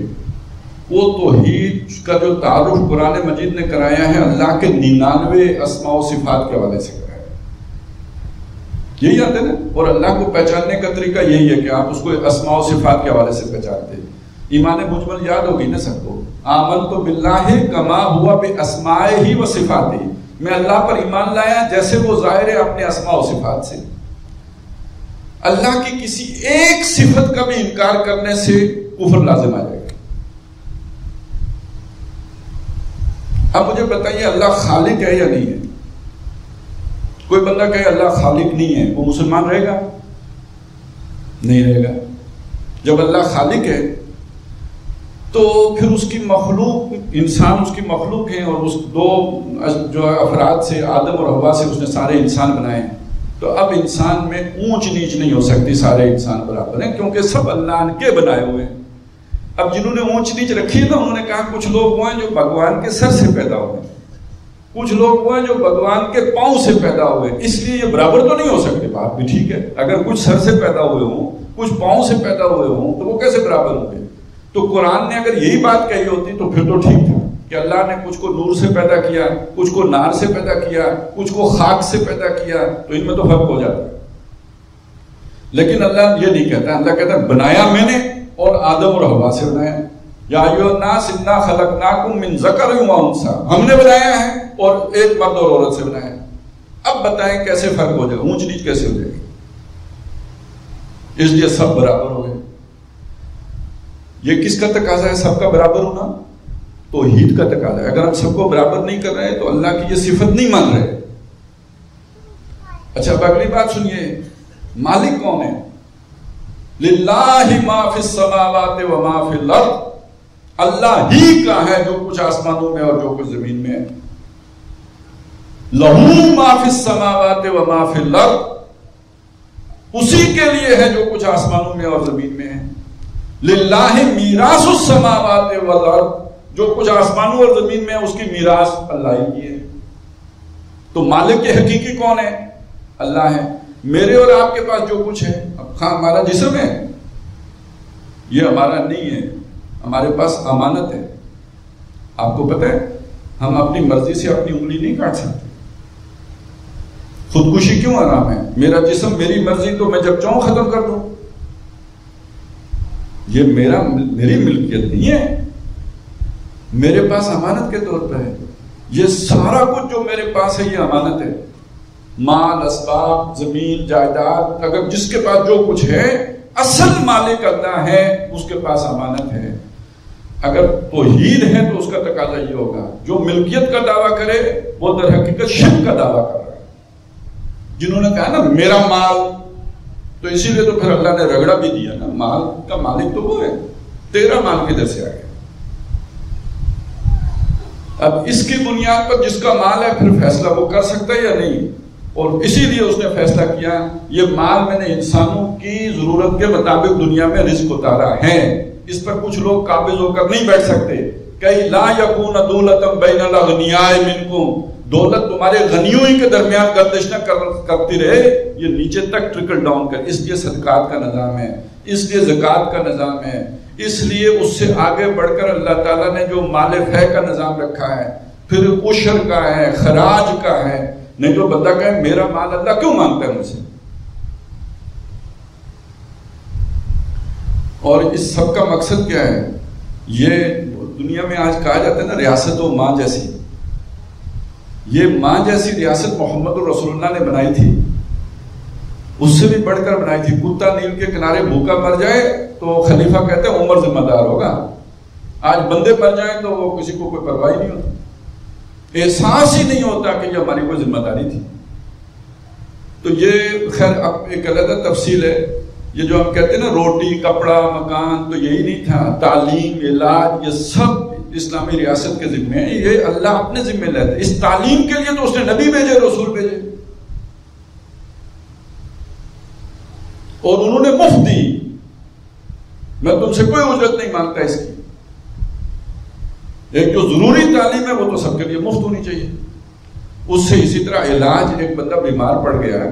وہ توحید کا جو تعارف قرآن مجید نے کرایا ہے اللہ کے 99 اسماء و صفات کے حوالے سے کرایا ہے. یہی آتے نا. اور اللہ کو پہچاننے کا طریقہ یہی ہے کہ آپ اس کو اسماء و صفات کے حوالے سے پہچانتے ہیں. ایمان مجمل یاد ہوگی نا سب کو، آمنت باللہ کما ہوا باسمائہ و صفاتہ. میں اللہ پر ایمان لایا جیسے وہ ظاہر ہے اپنے اسماء و صفات سے. اللہ کی کسی ایک صفت کا بھی انکار کرنے سے کفر لازم آ جائے گا. اب مجھے بتائیے اللہ خالق ہے یا نہیں ہے؟ کوئی بندہ کہے اللہ خالق نہیں ہے، وہ مسلمان رہے گا؟ نہیں رہے گا۔ جب اللہ خالق ہے تو پھر اس کی مخلوق، انسان اس کی مخلوق ہیں، اور اس دو جو افراد سے، آدم اور حوا سے اس نے سارے انسان بنائے ہیں، تو اب انسان میں اونچ نیچ نہیں ہو سکتی، سارے انسان برابر ہیں کیونکہ سب اللہ کے بنائے ہوئے ہیں۔ اب جنہوں نے اونچ نیچ رکھی ہے نا، انہوں نے کہا کچھ لوگ وہ ہیں جو بھگوان کے سر سے پیدا ہوئے ہیں، کچھ لوگ وہ ہیں جو بھگوان کے پاؤں سے پیدا ہوئے، اس لیے یہ برابر تو نہیں ہو سکتے۔ بات بھی ٹھیک ہے، اگر کچھ سر سے پیدا ہوئے ہوں، کچھ پاؤں سے پیدا ہوئے ہوں، تو وہ کیسے برابر ہوں گے؟ تو قرآن نے اگر یہی بات کہی ہوتی تو پھر تو ٹھیک تھا کہ اللہ نے کچھ کو نور سے پیدا کیا، کچھ کو نار سے پیدا کیا، کچھ کو خاک سے پیدا کیا، تو ان میں تو فرق ہو جاتا ہے۔ لیکن اللہ یہ نہیں کہتا، اللہ کہتا ہے بنایا میں نے اور آدم اور حوا سے بنایا۔ یا ایھا الناس انا خلقناکم من ذکر و انثی، ہم نے بنایا ہے اور ایک مرد اور عورت سے بنایا ہے۔ اب بتائیں کیسے فرق ہو جائے گا، اونچ نیچ کیسے ہو جائے گی؟ اس لیے سب برابر ہو گئے۔ یہ کس کا تقاضا ہے سب کا برابر ہونا؟ توحید کا تقاضا ہے۔ اگر ہم سب کو برابر نہیں کر رہے تو اللہ کی یہ صفت نہیں مان رہے۔ اچھا اب اگلی بات سنیے، مالک کون ہے؟ للہ ما فی السماوات و ما فی الارض، اللہ ہی کا ہے جو کچھ آسمانوں میں اور جو کچھ زمین میں ہے۔ لہو ما فی السماوات و ما فی الارض، اسی کے لیے ہے جو کچھ آسمانوں میں اور زمین میں ہے۔ للہ میراث السماوات والارض، جو کچھ آسمانوں اور زمین میں ہے اس کی میراث اللہ ہی کی ہے۔ تو مالک کے حقیقی کون ہے؟ اللہ ہے۔ میرے اور آپ کے پاس جو کچھ ہے، اب ہمارا جسم ہے، یہ ہمارا نہیں ہے، ہمارے پاس امانت ہے۔ آپ کو پتہ ہے ہم اپنی مرضی سے اپنی انگلی نہیں کاٹ سکتے۔ خودکشی کیوں حرام ہے؟ میرا جسم میری مرضی، تو میں جب چاہوں ختم کر دوں، یہ میری ملکیت نہیں ہے، میرے پاس امانت کے طور پر ہے۔ یہ سارا کچھ جو میرے پاس ہے یہ امانت ہے، مال، اسباب، زمین، جائیداد، اگر جس کے پاس جو کچھ ہے اصل مالک اللہ ہے، اس کے پاس امانت ہے۔ اگر توحید ہے تو اس کا تقاضا یہ ہوگا، جو ملکیت کا دعویٰ کرے وہ در حقیقت شرک کا دعویٰ کر رہا ہے۔ جنہوں نے کہا نا میرا مال، تو اسی لیے تو پھر اللہ نے رگڑا بھی دیا نا، مال کا مالک تو وہ ہے، تیرا مال کدھر سے آ گیا؟ اب اس کی بنیاد پر جس کا مال ہے پھر فیصلہ وہ کر سکتا ہے یا نہیں، اور اسی لیے اس نے فیصلہ کیا یہ مال میں نے انسانوں کی ضرورت کے مطابق دنیا میں رزق اتارا ہے، اس پر کچھ لوگ قابض ہو کر نہیں بیٹھ سکتے۔ کئی لا یکون دولۃ بین الاغنیاء منکم، دولت تمہارے غنیوں ہی کے درمیان گردش نہ کرتی رہے، یہ نیچے تک ٹرکل ڈاؤن کر۔ اس لیے صدقات کا نظام ہے، اس لیے زکوٰۃ کا نظام ہے، اس لیے اس سے آگے بڑھ کر اللہ تعالیٰ نے جو مال فے کا نظام رکھا ہے، پھر عشر کا ہے، خراج کا ہے۔ نہیں تو بندہ کہے میرا مال اللہ کیوں مانگتا ہے مجھ سے؟ اور اس سب کا مقصد کیا ہے؟ یہ دنیا میں آج کہا جاتا ہے نا ریاست و ماں جیسی، یہ ماں جیسی ریاست محمد رسول اللہ نے بنائی تھی، اس سے بھی بڑھ کر بنائی تھی۔ کتا نیل کے کنارے بھوکا مر جائے تو خلیفہ کہتے ہیں عمر ذمہ دار ہوگا، آج بندے مر جائیں تو وہ کسی کو کوئی پرواہ نہیں ہوتی، احساس ہی نہیں ہوتا کہ یہ ہماری کوئی ذمہ داری تھی۔ تو یہ خیر اب ایک علیحدہ تفصیل ہے۔ یہ جو ہم کہتے ہیں نا روٹی، کپڑا، مکان، تو یہی نہیں تھا، تعلیم، علاج، یہ سب اسلامی ریاست کے ذمہ ہیں، یہ اللہ اپنے ذمہ لیتا ہے۔ اس تعلیم کے لیے تو اس نے نبی بھیجے، رسول بھیجے، اور انہوں نے مفت دی۔ میں تم سے کوئی اجرت نہیں مانگتا اس کی۔ ایک جو ضروری تعلیم ہے وہ تو سب کے لیے مفت ہونی چاہیے۔ اس سے اسی طرح علاج، ایک بندہ بیمار پڑ گیا،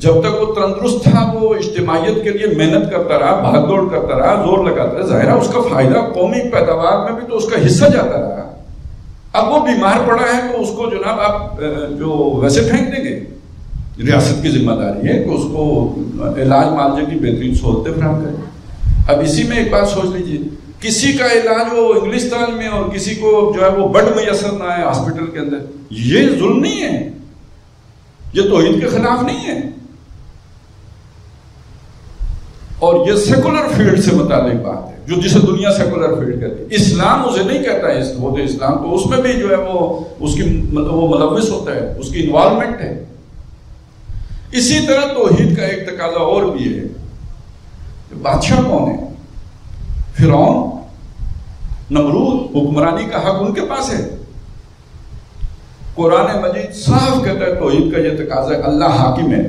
جب تک وہ تندرست تھا وہ اجتماعیت کے لیے محنت کرتا رہا، بھاگ دوڑ کرتا رہا، زور لگاتا رہا، ظاہر ہے اس کا فائدہ قومی پیداوار میں بھی تو اس کا حصہ جاتا رہا۔ اب وہ بیمار پڑا ہے تو اس کو جناب آپ جو ویسے پھینک دیں گے؟ ریاست کی ذمہ داری ہے کہ اس کو علاج معالجے کی بہترین سہولتیں فراہم کریں۔ اب اسی میں ایک بات سوچ لیجیے، کسی کا علاج وہ انگلستان میں اور کسی کو جو ہے وہ بڈ میسر نہ ہے ہاسپٹل کے اندر، یہ ظلم نہیں ہے، یہ توحید کے خلاف نہیں ہے۔ اور یہ سیکولر فیلڈ سے متعلق بات ہے، جو جسے دنیا سیکولر فیلڈ کہتی ہے. اسلام اسے نہیں کہتا ہے. وہ تو اسلام تو اس میں بھی جو ہے وہ اس کی وہ ملوث ہوتا ہے، اس کی انوالومنٹ ہے. اسی طرح توحید کا ایک تقاضا اور بھی ہے. بادشاہ کون ہے؟ فرعون، نمرود. حکمرانی کا حق ان کے پاس ہے. قرآن مجید صاف کہتا ہے توحید کا یہ تقاضا ہے، اللہ حاکم ہے.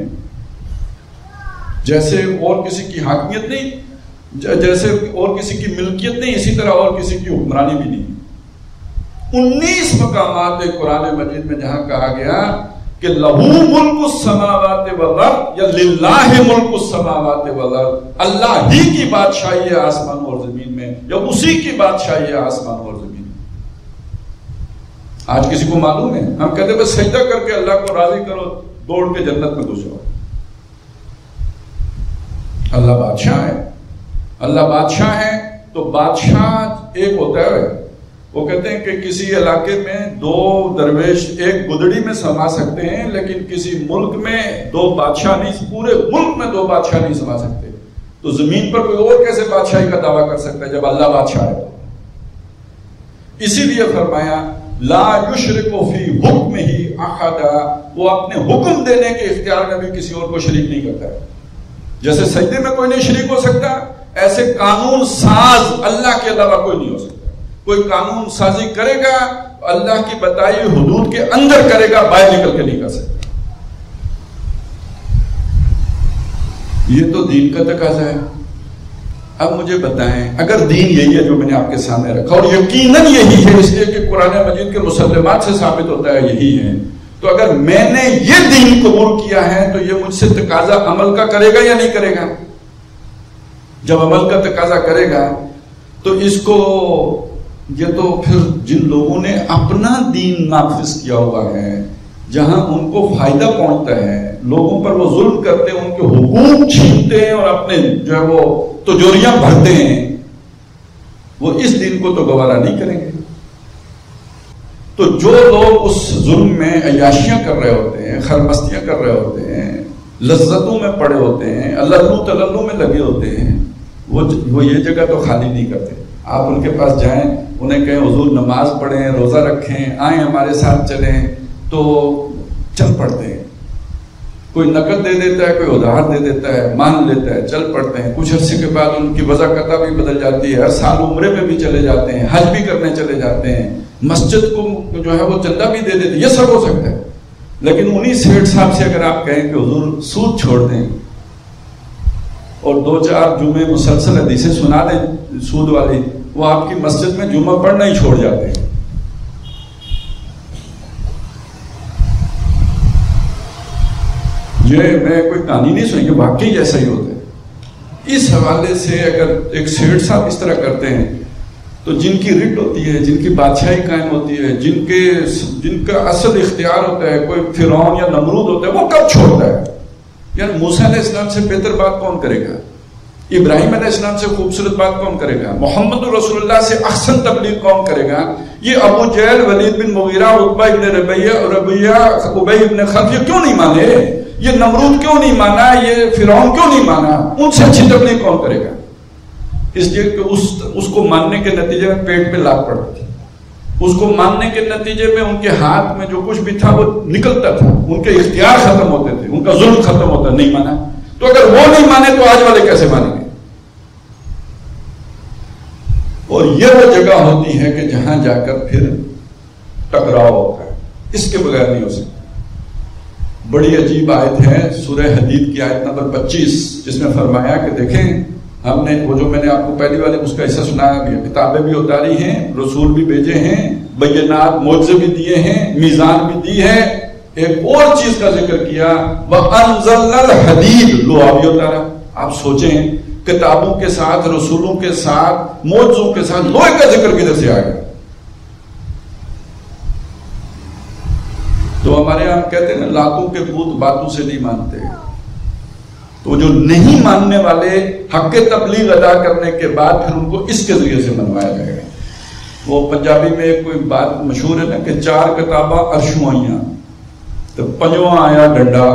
جیسے اور کسی کی حاکمیت نہیں، جیسے اور کسی کی ملکیت نہیں، اسی طرح اور کسی کی حکمرانی بھی نہیں. 19 مقامات قرآن مجید میں جہاں کہا گیا کہ لہو ملک السماوات والارض یا للہ ملک السماوات والارض، اللہ ہی کی بادشاہی ہے آسمان اور زمین میں، یا اسی کی بادشاہی ہے آسمان اور زمین میں. آج کسی کو معلوم ہے؟ ہم کہتے ہیں بس سجدہ کر کے اللہ کو راضی کرو، دوڑ کے جنت میں گھس جاؤ. اللہ بادشاہ ہے. اللہ بادشاہ ہے تو بادشاہ ایک ہوتا ہے. وہ کہتے ہیں کہ کسی علاقے میں 2 درویش ایک گدڑی میں سما سکتے ہیں، لیکن کسی ملک میں 2 بادشاہ نہیں، پورے ملک میں 2 بادشاہ نہیں سما سکتے. تو زمین پر کوئی اور کیسے بادشاہی کا دعویٰ کر سکتا ہے جب اللہ بادشاہ ہے؟ اسی لیے فرمایا لا یشرک فی حکمہ احدا، وہ اپنے حکم دینے کے اختیار میں بھی کسی اور کو شریک نہیں کرتا ہے. جیسے سجدے میں کوئی نہیں شریک ہو سکتا، ایسے قانون ساز اللہ کے علاوہ کوئی نہیں ہو سکتا. کوئی قانون سازی کرے گا اللہ کی بتائی حدود کے اندر کرے گا، باہر نکل کے نہیں کر سکتا. یہ تو دین کا تقاضا ہے. اب مجھے بتائیں، اگر دین یہی ہے جو میں نے آپ کے سامنے رکھا، اور یقیناً یہی ہے اس لیے کہ قرآن مجید کے مسلمات سے ثابت ہوتا ہے یہی ہے، تو اگر میں نے یہ دین قبول کیا ہے تو یہ مجھ سے تقاضا عمل کا کرے گا یا نہیں کرے گا؟ جب عمل کا تقاضا کرے گا تو اس کو یہ تو پھر جن لوگوں نے اپنا دین نافذ کیا ہوا ہے، جہاں ان کو فائدہ پہنچتا ہے، لوگوں پر وہ ظلم کرتے ہیں، ان کے حقوق چھینتے ہیں اور اپنے جو ہے وہ تجوریاں بھرتے ہیں، وہ اس دین کو تو گوارا نہیں کریں گے. تو جو لوگ اس ظلم میں عیاشیاں کر رہے ہوتے ہیں، خرمستیاں کر رہے ہوتے ہیں، لذتوں میں پڑے ہوتے ہیں، اللہ تللو میں لگے ہوتے ہیں، وہ یہ جگہ تو خالی نہیں کرتے. آپ ان کے پاس جائیں، انہیں کہیں حضور نماز پڑھیں، روزہ رکھیں، آئیں ہمارے ساتھ چلیں، تو چل پڑتے ہیں. کوئی نقد دے دیتا ہے، کوئی ادھار دے دیتا ہے، مان لیتا ہے، چل پڑتے ہیں. کچھ عرصے کے بعد ان کی وضع قطع بھی بدل جاتی ہے، ہر سال عمرے میں بھی چلے جاتے ہیں، حج بھی کرنے چلے جاتے ہیں، مسجد کو جو ہے وہ چندہ بھی دے دیتے ہیں. یہ سب ہو سکتا ہے. لیکن انہی سیٹھ صاحب سے اگر آپ کہیں کہ حضور سود چھوڑ دیں اور 2-4 جمعے مسلسل حدیثیں سنا دیں سود والی، وہ آپ کی مسجد میں جمعہ پڑھنا ہی چھوڑ جاتے ہیں. یہ میں کوئی کہانی نہیں سنی، کہ واقعی ایسا ہی ہوتا ہے. اس حوالے سے اگر ایک سیٹھ صاحب اس طرح کرتے ہیں تو جن کی رٹ ہوتی ہے، جن کی بادشاہی قائم ہوتی ہے، جن کا اصل اختیار ہوتا ہے، کوئی فرعون یا نمرود ہوتا ہے، وہ کب چھوڑتا ہے؟ یعنی موسیٰ علیہ السلام سے بہتر بات کون کرے گا؟ ابراہیم علیہ السلام سے خوبصورت بات کون کرے گا؟ محمد رسول اللہ سے احسن تبلیغ کون کرے گا؟ یہ ابو جہل، ولید بن مغیرہ، عتبہ ابن ربیعہ، ابی ابن خلف یہ کیوں نہیں مانے؟ یہ نمرود کیوں نہیں مانا؟ یہ فرعون کیوں نہیں مانا؟ ان سے اچھی تبلیغ کون کرے گا؟ اس لیے کہ اس کو ماننے کے نتیجے میں پیٹ پہ لات پڑتی تھی. اس کو ماننے کے نتیجے میں ان کے ہاتھ میں جو کچھ بھی تھا وہ نکلتا تھا، ان کے اختیار ختم ہوتے تھے، ان کا ظلم ختم ہوتا. نہیں مانا تو اگر وہ نہیں مانے تو آج والے کیسے مانیں گے؟ اور یہ وہ جگہ ہوتی ہے کہ جہاں جا کر پھر ٹکراؤ ہوتا ہے. اس کے بغیر نہیں ہو سکتا. بڑی عجیب آیت ہے سورہ حدید کی آیت نمبر 25، جس میں فرمایا کہ دیکھیں ہم نے وہ جو میں نے آپ کو پہلی والی اس کا حصہ سنایا بھی، کتابیں بھی اتاری ہیں، رسول بھی بھیجے ہیں، بینات معجزے بھی دیے ہیں، میزان بھی دی ہے. ایک اور چیز کا ذکر کیا، وَأَنزَلْنَا الْحَدِيدَ، لوہا بھی اتارا. آپ سوچیں کتابوں کے ساتھ، رسولوں کے ساتھ، معجزوں کے ساتھ لوہے کا ذکر کدھر سے آ گیا؟ تو ہمارے یہاں کہتے ہیں نا لاتوں کے بت باتوں سے نہیں مانتے. تو جو نہیں ماننے والے حق تبلیغ ادا کرنے کے بعد پھر ان کو اس کے ذریعے سے منوایا جائے گا. وہ پنجابی میں ایک کوئی بات مشہور ہے نا کہ 4 کتاباں عرشوں آئیاں تو 5واں آیا ڈنڈا.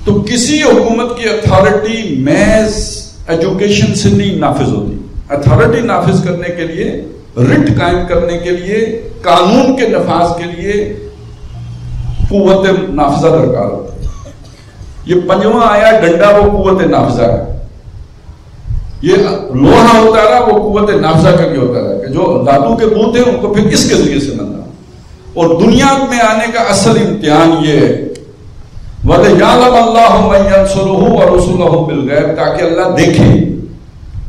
تو کسی حکومت کی اتھارٹی محض ایجوکیشن سے نہیں نافذ ہوتی. اتھارٹی نافذ کرنے کے لیے، رٹ قائم کرنے کے لیے، قانون کے نفاذ کے لیے قوت نافذہ درکار ہوتی ہے. یہ پنجواں آیا ڈنڈا، وہ قوت نافذہ ہے. یہ لوہا ہوتا رہا، وہ قوت نافذہ کا بھی ہوتا رہا کہ جو دادو کے بوت ہیں ان کو پھر اس کے ذریعے سے بننا. اور دنیا میں آنے کا اصل امتحان یہ ہے وَلِيَعْلَمَ اللَّهُ مَن يَنصُرُهُ وَرُسُلَهُ بِالْغَيْبِ، تاکہ اللہ دیکھے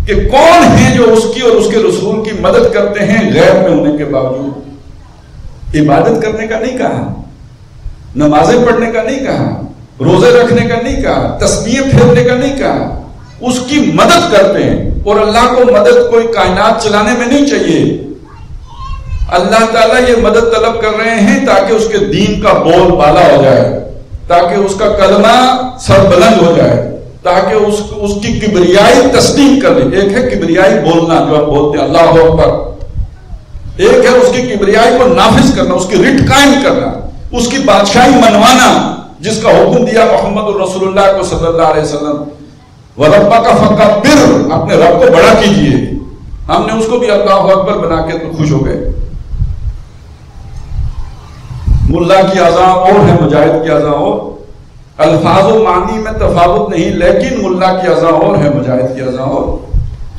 کہ کون ہیں جو اس کی اور اس کے رسول کی مدد کرتے ہیں غیب میں ہونے کے باوجود. عبادت کرنے کا نہیں کہا، نمازیں پڑھنے کا نہیں کہا، روزے رکھنے کا نہیں کہا، تسبیح پھیرنے کا نہیں کہا. اس کی مدد کرتے ہیں. اور اللہ کو مدد کوئی کائنات چلانے میں نہیں چاہیے. اللہ تعالیٰ یہ مدد طلب کر رہے ہیں تاکہ اس کے دین کا بول بالا ہو جائے، تاکہ اس کا کلمہ سربلند ہو جائے، تاکہ اس کی کبریائی تسلیم کر لے. ایک ہے کبریائی بولنا جو آپ بولتے ہیں اللہ اکبر، ایک ہے اس کی کبریائی کو نافذ کرنا، اس کی رٹ قائم کرنا، اس کی بادشاہی منوانا جس کا حکم دیا محمد الرسول اللہ کو صلی اللہ علیہ وسلم. وَرَبَّكَ فَكَبِّرْ، اپنے رب کو بڑا کیجئے. ہم نے اس کو بھی اللہ اکبر بنا کے تو خوش ہو گئے. ملا کی اذان اور ہے، مجاہد کی اذان اور. الفاظ و معنی میں تفاوت نہیں، لیکن ملا کی اذان اور ہے، مجاہد کی اذان اور.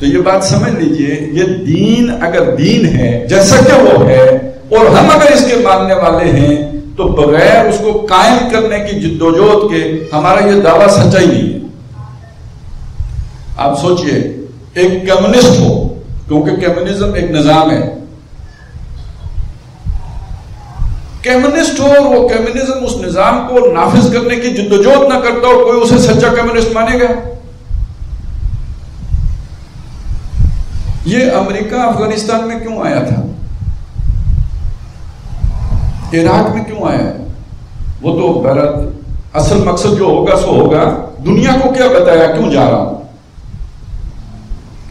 تو یہ بات سمجھ لیجئے، یہ دین اگر دین ہے جیسا کہ وہ ہے، اور ہم اگر اس کے ماننے والے ہیں، تو بغیر اس کو قائم کرنے کی جدوجہد کے ہمارا یہ دعویٰ سچا ہی نہیں ہے. آپ سوچئے ایک کمیونسٹ ہو، کیونکہ کمیونزم ایک نظام ہے، کمیونسٹ ہو اور وہ کمیونزم اس نظام کو نافذ کرنے کی جدوجہد نہ کرتا ہو، کوئی اسے سچا کمیونسٹ مانے گا؟ یہ امریکہ افغانستان میں کیوں آیا تھا؟ عراق میں کیوں آیا؟ وہ تو بہرحال اصل مقصد جو ہوگا سو ہوگا. دنیا کو کیا بتایا کیوں جا رہا ہوں؟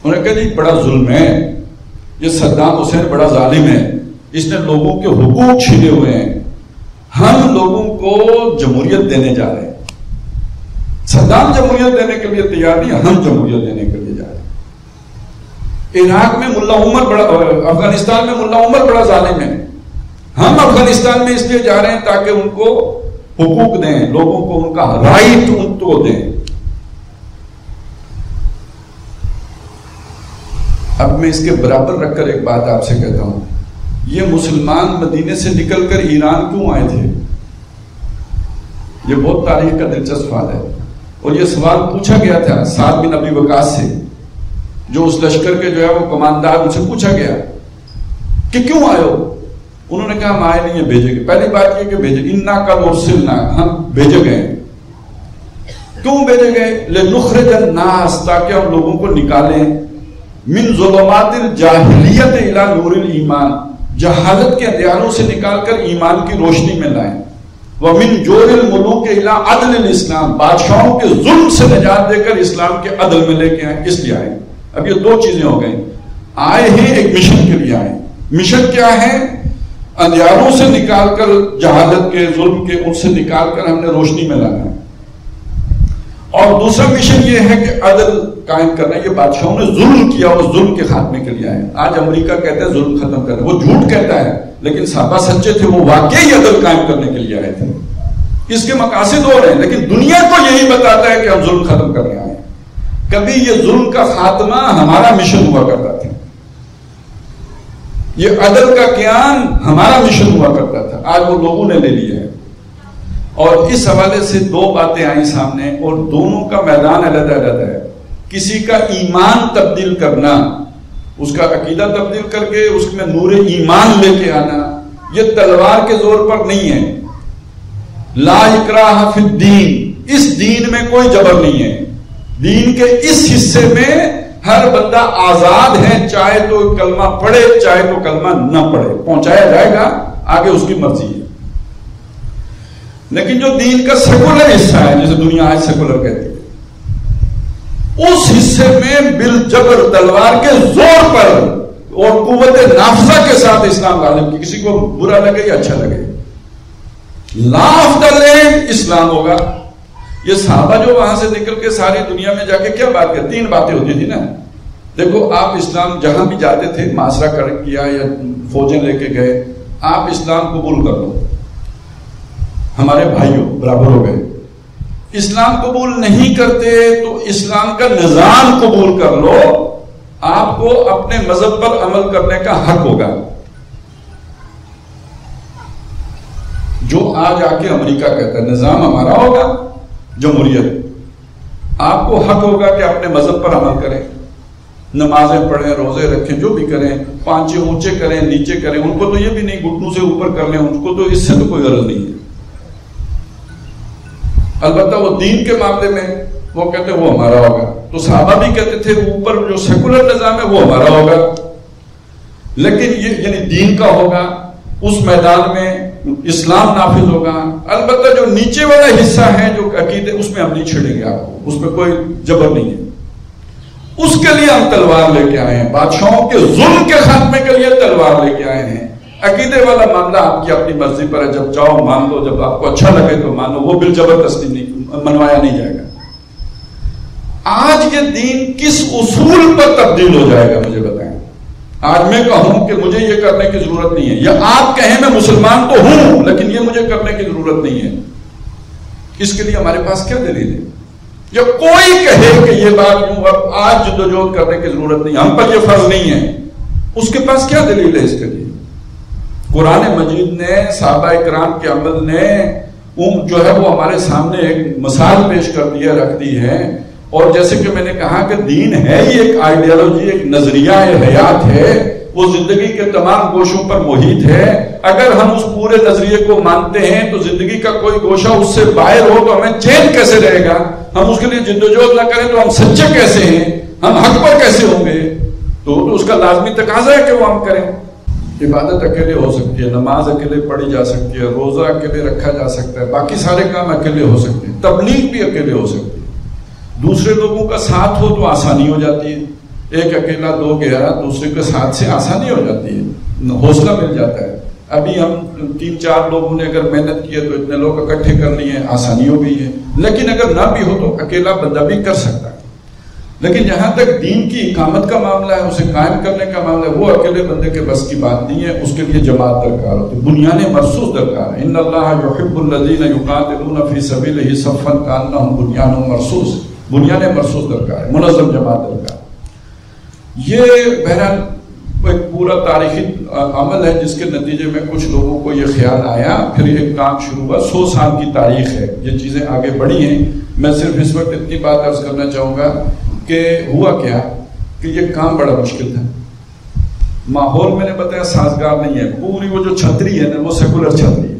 انہوں نے کہا جی بڑا ظلم ہے، یہ صدام حسین بڑا ظالم ہے، اس نے لوگوں کے حقوق چھینے ہوئے ہیں، ہم لوگوں کو جمہوریت دینے جا رہے ہیں. صدام جمہوریت دینے کے لیے تیار نہیں، ہم جمہوریت دینے کے لیے جا رہے ہیں. عراق میں ملا عمر بڑا، افغانستان میں ملا عمر بڑا ظالم ہے، ہم افغانستان میں اس لیے جا رہے ہیں تاکہ ان کو حقوق دیں، لوگوں کو ان کا رائٹ ان کو دیں. اب میں اس کے برابر رکھ کر ایک بات آپ سے کہتا ہوں، یہ مسلمان مدینے سے نکل کر ایران کیوں آئے تھے؟ یہ بہت تاریخ کا دلچسپ سوال ہے. اور یہ سوال پوچھا گیا تھا سعد بن ابی وقاص سے، جو اس لشکر کے جو ہے وہ کماندار، ان سے پوچھا گیا کہ کیوں آئے ہو؟ انہوں نے کہا ہم آئے نہیں ہیں، بھیجے گئے. پہلی بات یہ کہ بھیجے، انا قد ارسلنا، ہم بھیجے گئے. کیوں بھیجے گئے؟ لنخرج الناس، تاکہ ہم لوگوں کو نکالیں من ظلمات الجاہلیت الی نور الایمان، جہالت کے اندھیروں سے نکال کر ایمان کی روشنی میں لائیں. ومن جور الملوک الی عدل الاسلام، بادشاہوں کے ظلم سے نجات دے کر اسلام کے عدل میں لے کے آئیں. اس لیے آئے. اب یہ دو چیزیں ہو گئی. آئے ہیں ایک مشن کے لیے آئے. مشن کیا ہے؟ اندھیروں سے نکال کر، جہالت کے، ظلم کے، ان سے نکال کر ہم نے روشنی میں لانا ہے. اور دوسرا مشن یہ ہے کہ عدل قائم کرنا. یہ بادشاہوں نے ظلم کیا، اس ظلم کے خاتمے کے لیے آئے. آج امریکہ کہتا ہے ظلم ختم کرنا، وہ جھوٹ کہتا ہے، لیکن صحابہ سچے تھے، وہ واقعی عدل قائم کرنے کے لیے آئے تھے. اس کے مقاصد اور ہیں، لیکن دنیا کو یہی بتاتا ہے کہ ہم ظلم ختم کرنے آئے. کبھی یہ ظلم کا خاتمہ ہمارا مشن ہوا کرتا تھا، یہ عدل کا قیام ہمارا مشن ہوا کرتا تھا. آج وہ لوگوں نے لے لیا ہے. اور اس حوالے سے دو باتیں آئیں سامنے، اور دونوں کا میدان علیحدہ علیحدہ ہے. کسی کا ایمان تبدیل کرنا، اس کا عقیدہ تبدیل کر کے اس میں نور ایمان لے کے آنا، یہ تلوار کے زور پر نہیں ہے. لا اکراہ فی الدین، اس دین میں کوئی جبر نہیں ہے. دین کے اس حصے میں ہر بندہ آزاد ہے، چاہے تو کلمہ پڑھے چاہے تو کلمہ نہ پڑھے، پہنچایا جائے گا، آگے اس کی مرضی ہے. لیکن جو دین کا سیکولر حصہ ہے، جسے دنیا آج سیکولر کہتی ہے، اس حصے میں بالجبر تلوار کے زور پر اور قوت نافذہ کے ساتھ اسلام غالب کی. کسی کو برا لگے یا اچھا لگے، لا آف دا لینڈ اسلام ہوگا. یہ صحابہ جو وہاں سے نکل کے ساری دنیا میں جا کے کیا بات کرتے؟ 3 باتیں ہوتی تھی نا. دیکھو آپ اسلام جہاں بھی جاتے تھے، معاشرہ کر کیا یا فوجیں لے کے گئے، آپ اسلام قبول کر لو، ہمارے بھائیوں برابر ہو گئے. اسلام قبول نہیں کرتے تو اسلام کا نظام قبول کر لو، آپ کو اپنے مذہب پر عمل کرنے کا حق ہوگا. جو آج آ کے امریکہ کہتا ہے نظام ہمارا ہوگا جمہوریت، آپ کو حق ہوگا کہ اپنے مذہب پر عمل کریں، نمازیں پڑھیں، روزے رکھیں، جو بھی کریں، پانچے اونچے کریں نیچے کریں. ان کو تو یہ بھی نہیں گھٹنوں سے اوپر کر لیں، ان کو تو اس سے تو کوئی غرض نہیں ہے. البتہ وہ دین کے معاملے میں وہ کہتے ہیں وہ ہمارا ہوگا. تو صحابہ بھی کہتے تھے اوپر جو سیکولر نظام ہے وہ ہمارا ہوگا، لیکن یہ یعنی دین کا ہوگا، اس میدان میں اسلام نافذ ہوگا. البتہ جو نیچے والا حصہ ہے جو عقیدے، اس میں ہم نہیں چھڑیں گے آپ کو، اس میں کوئی جبر نہیں ہے. اس کے لیے ہم تلوار لے کے آئے ہیں، بادشاہوں کے ظلم کے خاتمے کے لیے تلوار لے کے آئے ہیں. عقیدے والا معاملہ آپ کی اپنی مرضی پر ہے، جب چاہو مان لو، جب آپ کو اچھا لگے تو مانو، وہ بال زبردستی نہیں منوایا نہیں جائے گا. آج یہ دین کس اصول پر تبدیل ہو جائے گا مجھے بتائیں. آج میں کہوں کہ مجھے یہ کرنے کی ضرورت نہیں ہے، یا آپ کہیں میں مسلمان تو ہوں لیکن یہ مجھے کرنے کی ضرورت نہیں ہے، اس کے لیے ہمارے پاس کیا دلیل ہے؟ یا کوئی کہے کہ یہ بات یوں اب آج جدوجہد کرنے کی ضرورت نہیں، ہم پر یہ فرض نہیں ہے، اس کے پاس کیا دلیل ہے اس کے لیے؟ قرآن مجید نے، صحابہ کرام کے عمل نے جو ہے وہ ہمارے سامنے ایک مثال پیش کر دی ہے، رکھ دی ہے. اور جیسے کہ میں نے کہا کہ دین ہے ہی ایک آئیڈیالوجی، ایک نظریہ حیات ہے، وہ زندگی کے تمام گوشوں پر محیط ہے. اگر ہم اس پورے نظریے کو مانتے ہیں تو زندگی کا کوئی گوشہ اس سے باہر ہو تو ہمیں چین کیسے رہے گا؟ ہم اس کے لیے جدوجہد نہ کریں تو ہم سچے کیسے ہیں؟ ہم حق پر کیسے ہوں گے؟ تو اس کا لازمی تقاضا ہے کہ وہ ہم کریں. عبادت اکیلے ہو سکتی ہے، نماز اکیلے پڑھی جا سکتی ہے، روزہ اکیلے رکھا جا سکتا ہے، باقی سارے کام اکیلے ہو سکتے ہیں، تبلیغ بھی اکیلے ہو سکتی ہے. دوسرے لوگوں کا ساتھ ہو تو آسانی ہو جاتی ہے، ایک اکیلا 2 گہرا، دوسرے کے ساتھ سے آسانی ہو جاتی ہے، حوصلہ مل جاتا ہے. ابھی ہم 3-4 لوگوں نے اگر محنت کی ہے تو اتنے لوگ اکٹھے کر لیے ہیں، آسانی ہو گئی ہے. لیکن اگر نہ بھی ہو تو اکیلا بندہ بھی کر سکتا ہے. لیکن جہاں تک دین کی اقامت کا معاملہ ہے، اسے قائم کرنے کا معاملہ ہے، وہ اکیلے بندے کے بس کی بات نہیں ہے. اس کے لیے جماعت درکار ہوتی ہے، بنیاد مرصوص درکار ہے. ان اللہ یحب الذین یقاتلون فی سبیلہ صفا کانہم بنیان مرصوص، بنیاد مرصوص درکار ہے، منظم جماعت درکار. یہ بہرحال ایک پورا تاریخی عمل ہے جس کے نتیجے میں کچھ لوگوں کو یہ خیال آیا، پھر ایک کام شروع ہوا. 100 سال کی تاریخ ہے، یہ چیزیں آگے بڑھی ہیں. میں صرف اس وقت اتنی بات عرض کرنا چاہوں گا کہ ہوا کیا کہ یہ کام بڑا مشکل تھا. ماحول میں نے بتایا سازگار نہیں ہے. پوری وہ جو چھتری ہے نا، وہ سیکولر چھتری ہے،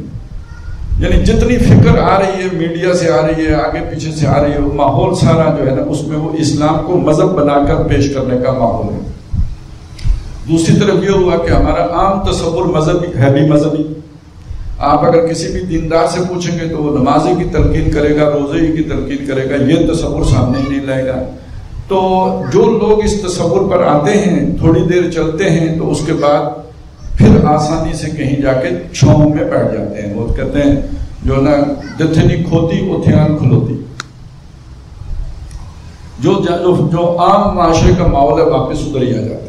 یعنی جتنی فکر آ رہی ہے میڈیا سے آ رہی ہے، آگے پیچھے سے آ رہی ہے، وہ ماحول سارا جو ہے نا اس میں وہ اسلام کو مذہب بنا کر پیش کرنے کا ماحول ہے. دوسری طرف یہ ہوا کہ ہمارا عام تصور مذہبی ہے، بھی مذہبی. آپ اگر کسی بھی دیندار سے پوچھیں گے تو وہ نمازی کی تلقین کرے گا، روزے کی تلقین کرے گا، یہ تصور سامنے ہی نہیں لائے گا. تو جو لوگ اس تصور پر آتے ہیں، تھوڑی دیر چلتے ہیں تو اس کے بعد پھر آسانی سے کہیں جا کے چھاؤں میں بیٹھ جاتے ہیں. وہ کہتے ہیں جو نا جتھے نہیں کھوتی اتھیان کھلوتی. جو عام معاشرے کا ماحول ہے واپس ادھر ہی آ جاتے ہیں.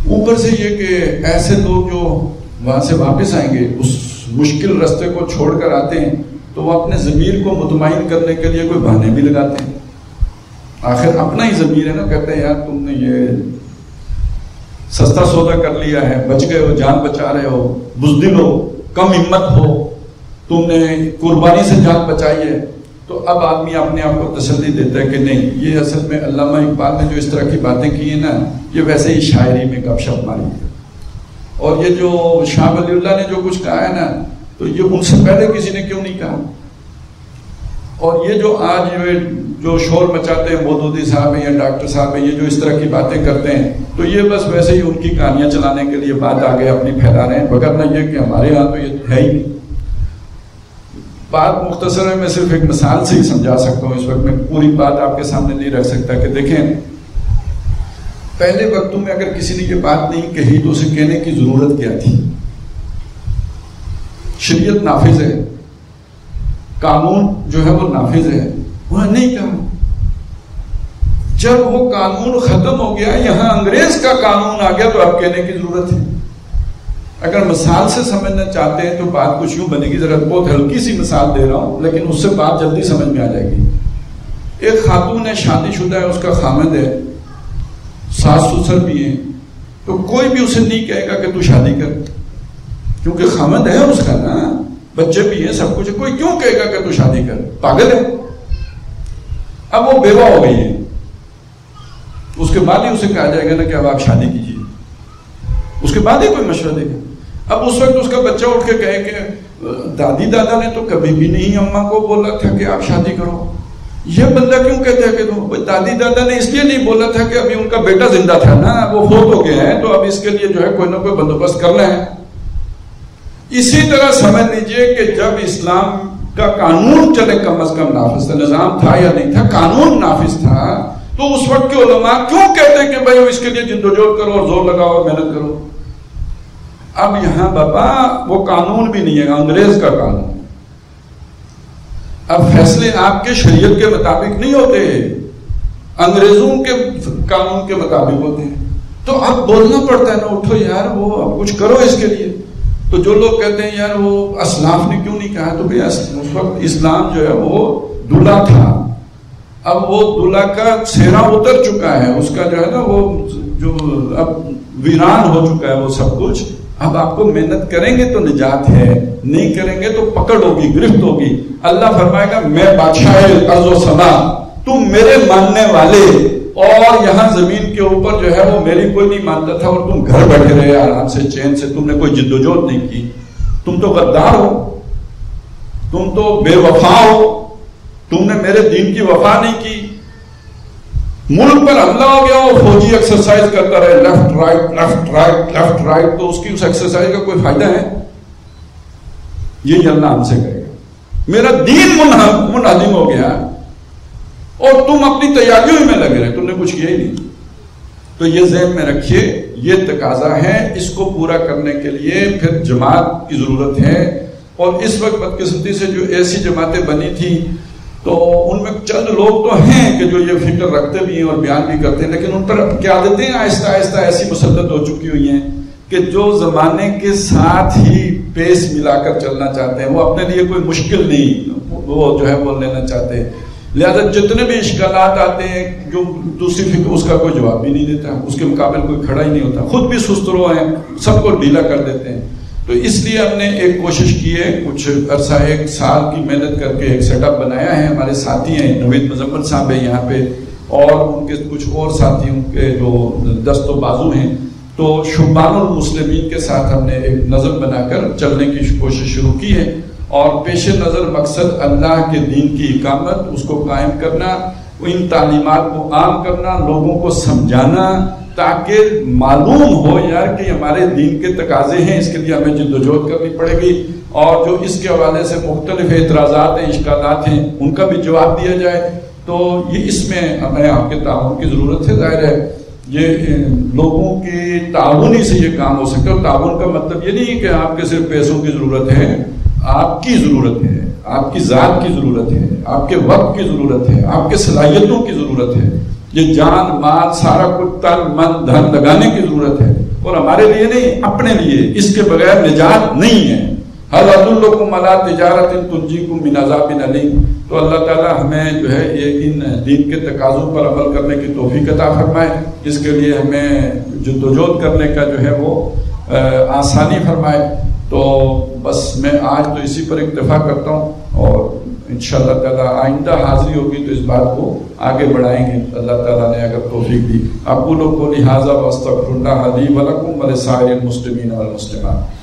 اوپر سے یہ کہ ایسے لوگ جو وہاں سے واپس آئیں گے، اس مشکل رستے کو چھوڑ کر آتے ہیں، تو وہ اپنے ضمیر کو مطمئن کرنے کے لیے کوئی بہانے بھی لگاتے ہیں. آخر اپنا ہی ضمیر ہے نا، کہتے ہیں یار تم نے یہ سستا سودا کر لیا ہے، بچ گئے ہو، جان بچا رہے ہو، بزدل ہو، کم ہمت ہو، تم نے قربانی سے جان بچائی ہے. تو اب آدمی اپنے آپ کو تسلی دیتا ہے کہ نہیں، یہ اصل میں علامہ اقبال نے جو اس طرح کی باتیں کی ہیں نا، یہ ویسے ہی شاعری میں گپ شپ ماری ہے. اور یہ جو شاہ ولی اللہ نے جو کچھ کہا ہے نا، تو یہ ان سے پہلے کسی نے کیوں نہیں کہا. اور یہ جو آج جو شور مچاتے ہیں مودودی صاحب ہیں یا ڈاکٹر صاحب ہیں، یہ جو اس طرح کی باتیں کرتے ہیں، تو یہ بس ویسے ہی ان کی کہانیاں چلانے کے لیے بات آگے اپنی پھیلا رہے ہیں، وگرنہ یہ کہ ہمارے یہاں تو یہ ہے ہی نہیں. بات مختصر ہے، میں صرف ایک مثال سے ہی سمجھا سکتا ہوں. اس وقت میں پوری بات آپ کے سامنے نہیں رکھ سکتا. کہ دیکھیں، پہلے وقتوں میں اگر کسی نے یہ بات نہیں کہی تو اسے کہنے کی ضرورت کیا تھی؟ شریعت نافذ ہے، قانون جو ہے وہ نافذ ہے، انہوں نے نہیں کہا۔ جب وہ قانون ختم ہو گیا، یہاں انگریز کا قانون آ گیا، تو اب کہنے کی ضرورت ہے۔ اگر مثال سے سمجھنا چاہتے ہیں تو بات کچھ یوں بنے گی، ذرا بہت ہلکی سی مثال دے رہا ہوں لیکن اس سے بات جلدی سمجھ میں آ جائے گی۔ ایک خاتون ہے، شادی شدہ ہے، اس کا خامند ہے، ساس سسر بھی ہیں، تو کوئی بھی اسے نہیں کہے گا کہ تو شادی کر، کیونکہ خامند ہے اس کا نا، بچے بھی ہیں، سب کچھ ہے، کوئی کیوں کہے گا کہ تو شادی کر، پاگل ہے۔ اب وہ بیوہ ہو گئی ہے، اس کے بعد ہی اسے کہا جائے گا نا کہ اب آپ شادی کیجیے، اس کے بعد ہی کوئی مشورہ دے گا۔ اب اس وقت اس کا بچہ اٹھ کے کہے کہ دادی دادا نے تو کبھی بھی نہیں اماں کو بولا تھا کہ آپ شادی کرو، یہ بندہ کیوں کہتا ہے کہ دادی دادا نے اس لیے نہیں بولا تھا کہ ابھی ان کا بیٹا زندہ تھا نا، وہ فوت ہو گیا ہے، تو اب اس کے لیے جو ہے کوئی نہ کوئی بندوبست کرنا ہے۔ اسی طرح سمجھ لیجئے کہ جب اسلام کا قانون چلے کم از کم نافذ تھا، نظام تھا یا نہیں تھا، قانون نافذ تھا، تو اس وقت کے علماء کیوں کہتے ہیں کہ بھائی اس کے لیے جدوجہد کرو اور زور لگاؤ اور محنت کرو۔ اب یہاں بابا وہ قانون بھی نہیں ہے، انگریز کا قانون۔ اب فیصلے آپ کے شریعت کے مطابق نہیں ہوتے، انگریزوں کے قانون کے مطابق ہوتے ہیں، تو اب بولنا پڑتا ہے نا، اٹھو یار، وہ اب کچھ کرو اس کے لیے۔ تو جو لوگ کہتے ہیں یار وہ اسلاف نے کیوں نہیں کہا، تو بھئی اس وقت اسلام جو ہے وہ دلہا تھا، اب وہ دلہا کا سہرا اتر چکا ہے، اس کا جو ہے نا وہ جو اب ویران ہو چکا ہے وہ سب کچھ۔ اب آپ کو محنت کریں گے تو نجات ہے، نہیں کریں گے تو پکڑ ہوگی، گرفت ہوگی۔ اللہ فرمائے گا میں بادشاہ ارض و سما، تم میرے ماننے والے، اور یہاں زمین کے اوپر جو ہے وہ میری کوئی نہیں مانتا تھا، اور تم گھر بیٹھے رہے آرام سے چین سے، تم نے کوئی جدوجہد نہیں کی، تم تو غدار ہو، تم تو بے وفا ہو، تم نے میرے دین کی وفا نہیں کی۔ ملک پر حملہ ہو گیا، وہ فوجی ایکسرسائز کرتا رہے، left right left right left right, تو اس کی اس ایکسرسائز کا کوئی فائدہ ہے؟ یہ اللہ ہم سے کہے گا میرا دین منہدم ہو گیا اور تم اپنی تیاریوں میں لگے رہے، تم نے کچھ کیا ہی نہیں۔ تو یہ ذہن میں رکھیے، یہ تقاضا ہے، اس کو پورا کرنے کے لیے پھر جماعت کی ضرورت ہے۔ اور اس وقت بدقسمتی سے جو ایسی جماعتیں بنی تھی تو ان میں چند لوگ تو ہیں کہ جو یہ فکر رکھتے بھی ہیں اور بیان بھی کرتے ہیں، لیکن ان پر قیادتیں آہستہ آہستہ ایسی مسلط ہو چکی ہوئی ہیں کہ جو زمانے کے ساتھ ہی پیس ملا کر چلنا چاہتے ہیں، وہ اپنے لیے کوئی مشکل نہیں وہ جو ہے وہ لینا چاہتے ہیں۔ لہذا جتنے بھی اشکالات آتے ہیں، جو دوسری فکر اس کا کوئی جواب بھی نہیں دیتا، اس کے مقابل کوئی کھڑا ہی نہیں ہوتا، خود بھی سست رو ہیں، سب کو ڈھیلا کر دیتے ہیں۔ تو اس لیے ہم نے ایک کوشش کی ہے، کچھ عرصہ ایک سال کی محنت کر کے ایک سیٹ اپ بنایا ہے۔ ہمارے ساتھی ہیں، نوید مزمل صاحب ہیں یہاں پہ، اور ان کے کچھ اور ساتھیوں کے جو دست و بازو ہیں، تو شبان المسلمین کے ساتھ ہم نے ایک نظم بنا کر چلنے کی کوشش شروع کی ہے، اور پیش نظر مقصد اللہ کے دین کی اقامت، اس کو قائم کرنا، ان تعلیمات کو عام کرنا، لوگوں کو سمجھانا، تاکہ معلوم ہو یار کہ ہمارے دین کے تقاضے ہیں، اس کے لیے ہمیں جدوجہد کرنی پڑے گی، اور جو اس کے حوالے سے مختلف اعتراضات ہیں، اشکالات ہیں، ان کا بھی جواب دیا جائے۔ تو یہ اس میں ہمیں آپ کے تعاون کی ضرورت ہے۔ ظاہر ہے یہ لوگوں کے تعاون ہی سے یہ کام ہو سکتا ہے، اور تعاون کا مطلب یہ نہیں کہ آپ کے صرف پیسوں کی ضرورت ہے، آپ کی ضرورت ہے، آپ کی ذات کی ضرورت ہے، آپ کے وقت کی ضرورت ہے، آپ کے صلاحیتوں کی ضرورت ہے، یہ جان مال سارا کچھ تن من دھن لگانے کی ضرورت ہے، اور ہمارے لیے نہیں، اپنے لیے۔ اس کے بغیر نجات نہیں ہے۔ حل ادلکم علی تجارت تنجیکم من عذاب علیم۔ تو اللہ تعالی ہمیں جو ہے یہ ان دین کے تقاضوں پر عمل کرنے کی توفیق عطا فرمائے، اس کے لیے ہمیں جدوجہد کرنے کا جو ہے وہ آسانی فرمائے۔ تو بس میں آج تو اسی پر اکتفا کرتا ہوں، اور انشاءاللہ تعالی آئندہ حاضری ہوگی تو اس بات کو آگے بڑھائیں گے، اللہ تعالیٰ نے اگر توفیق دی۔ اقول قولی ھذا واستغفر اللہ لی ولکم ولسائر المسلمین والمسلمات۔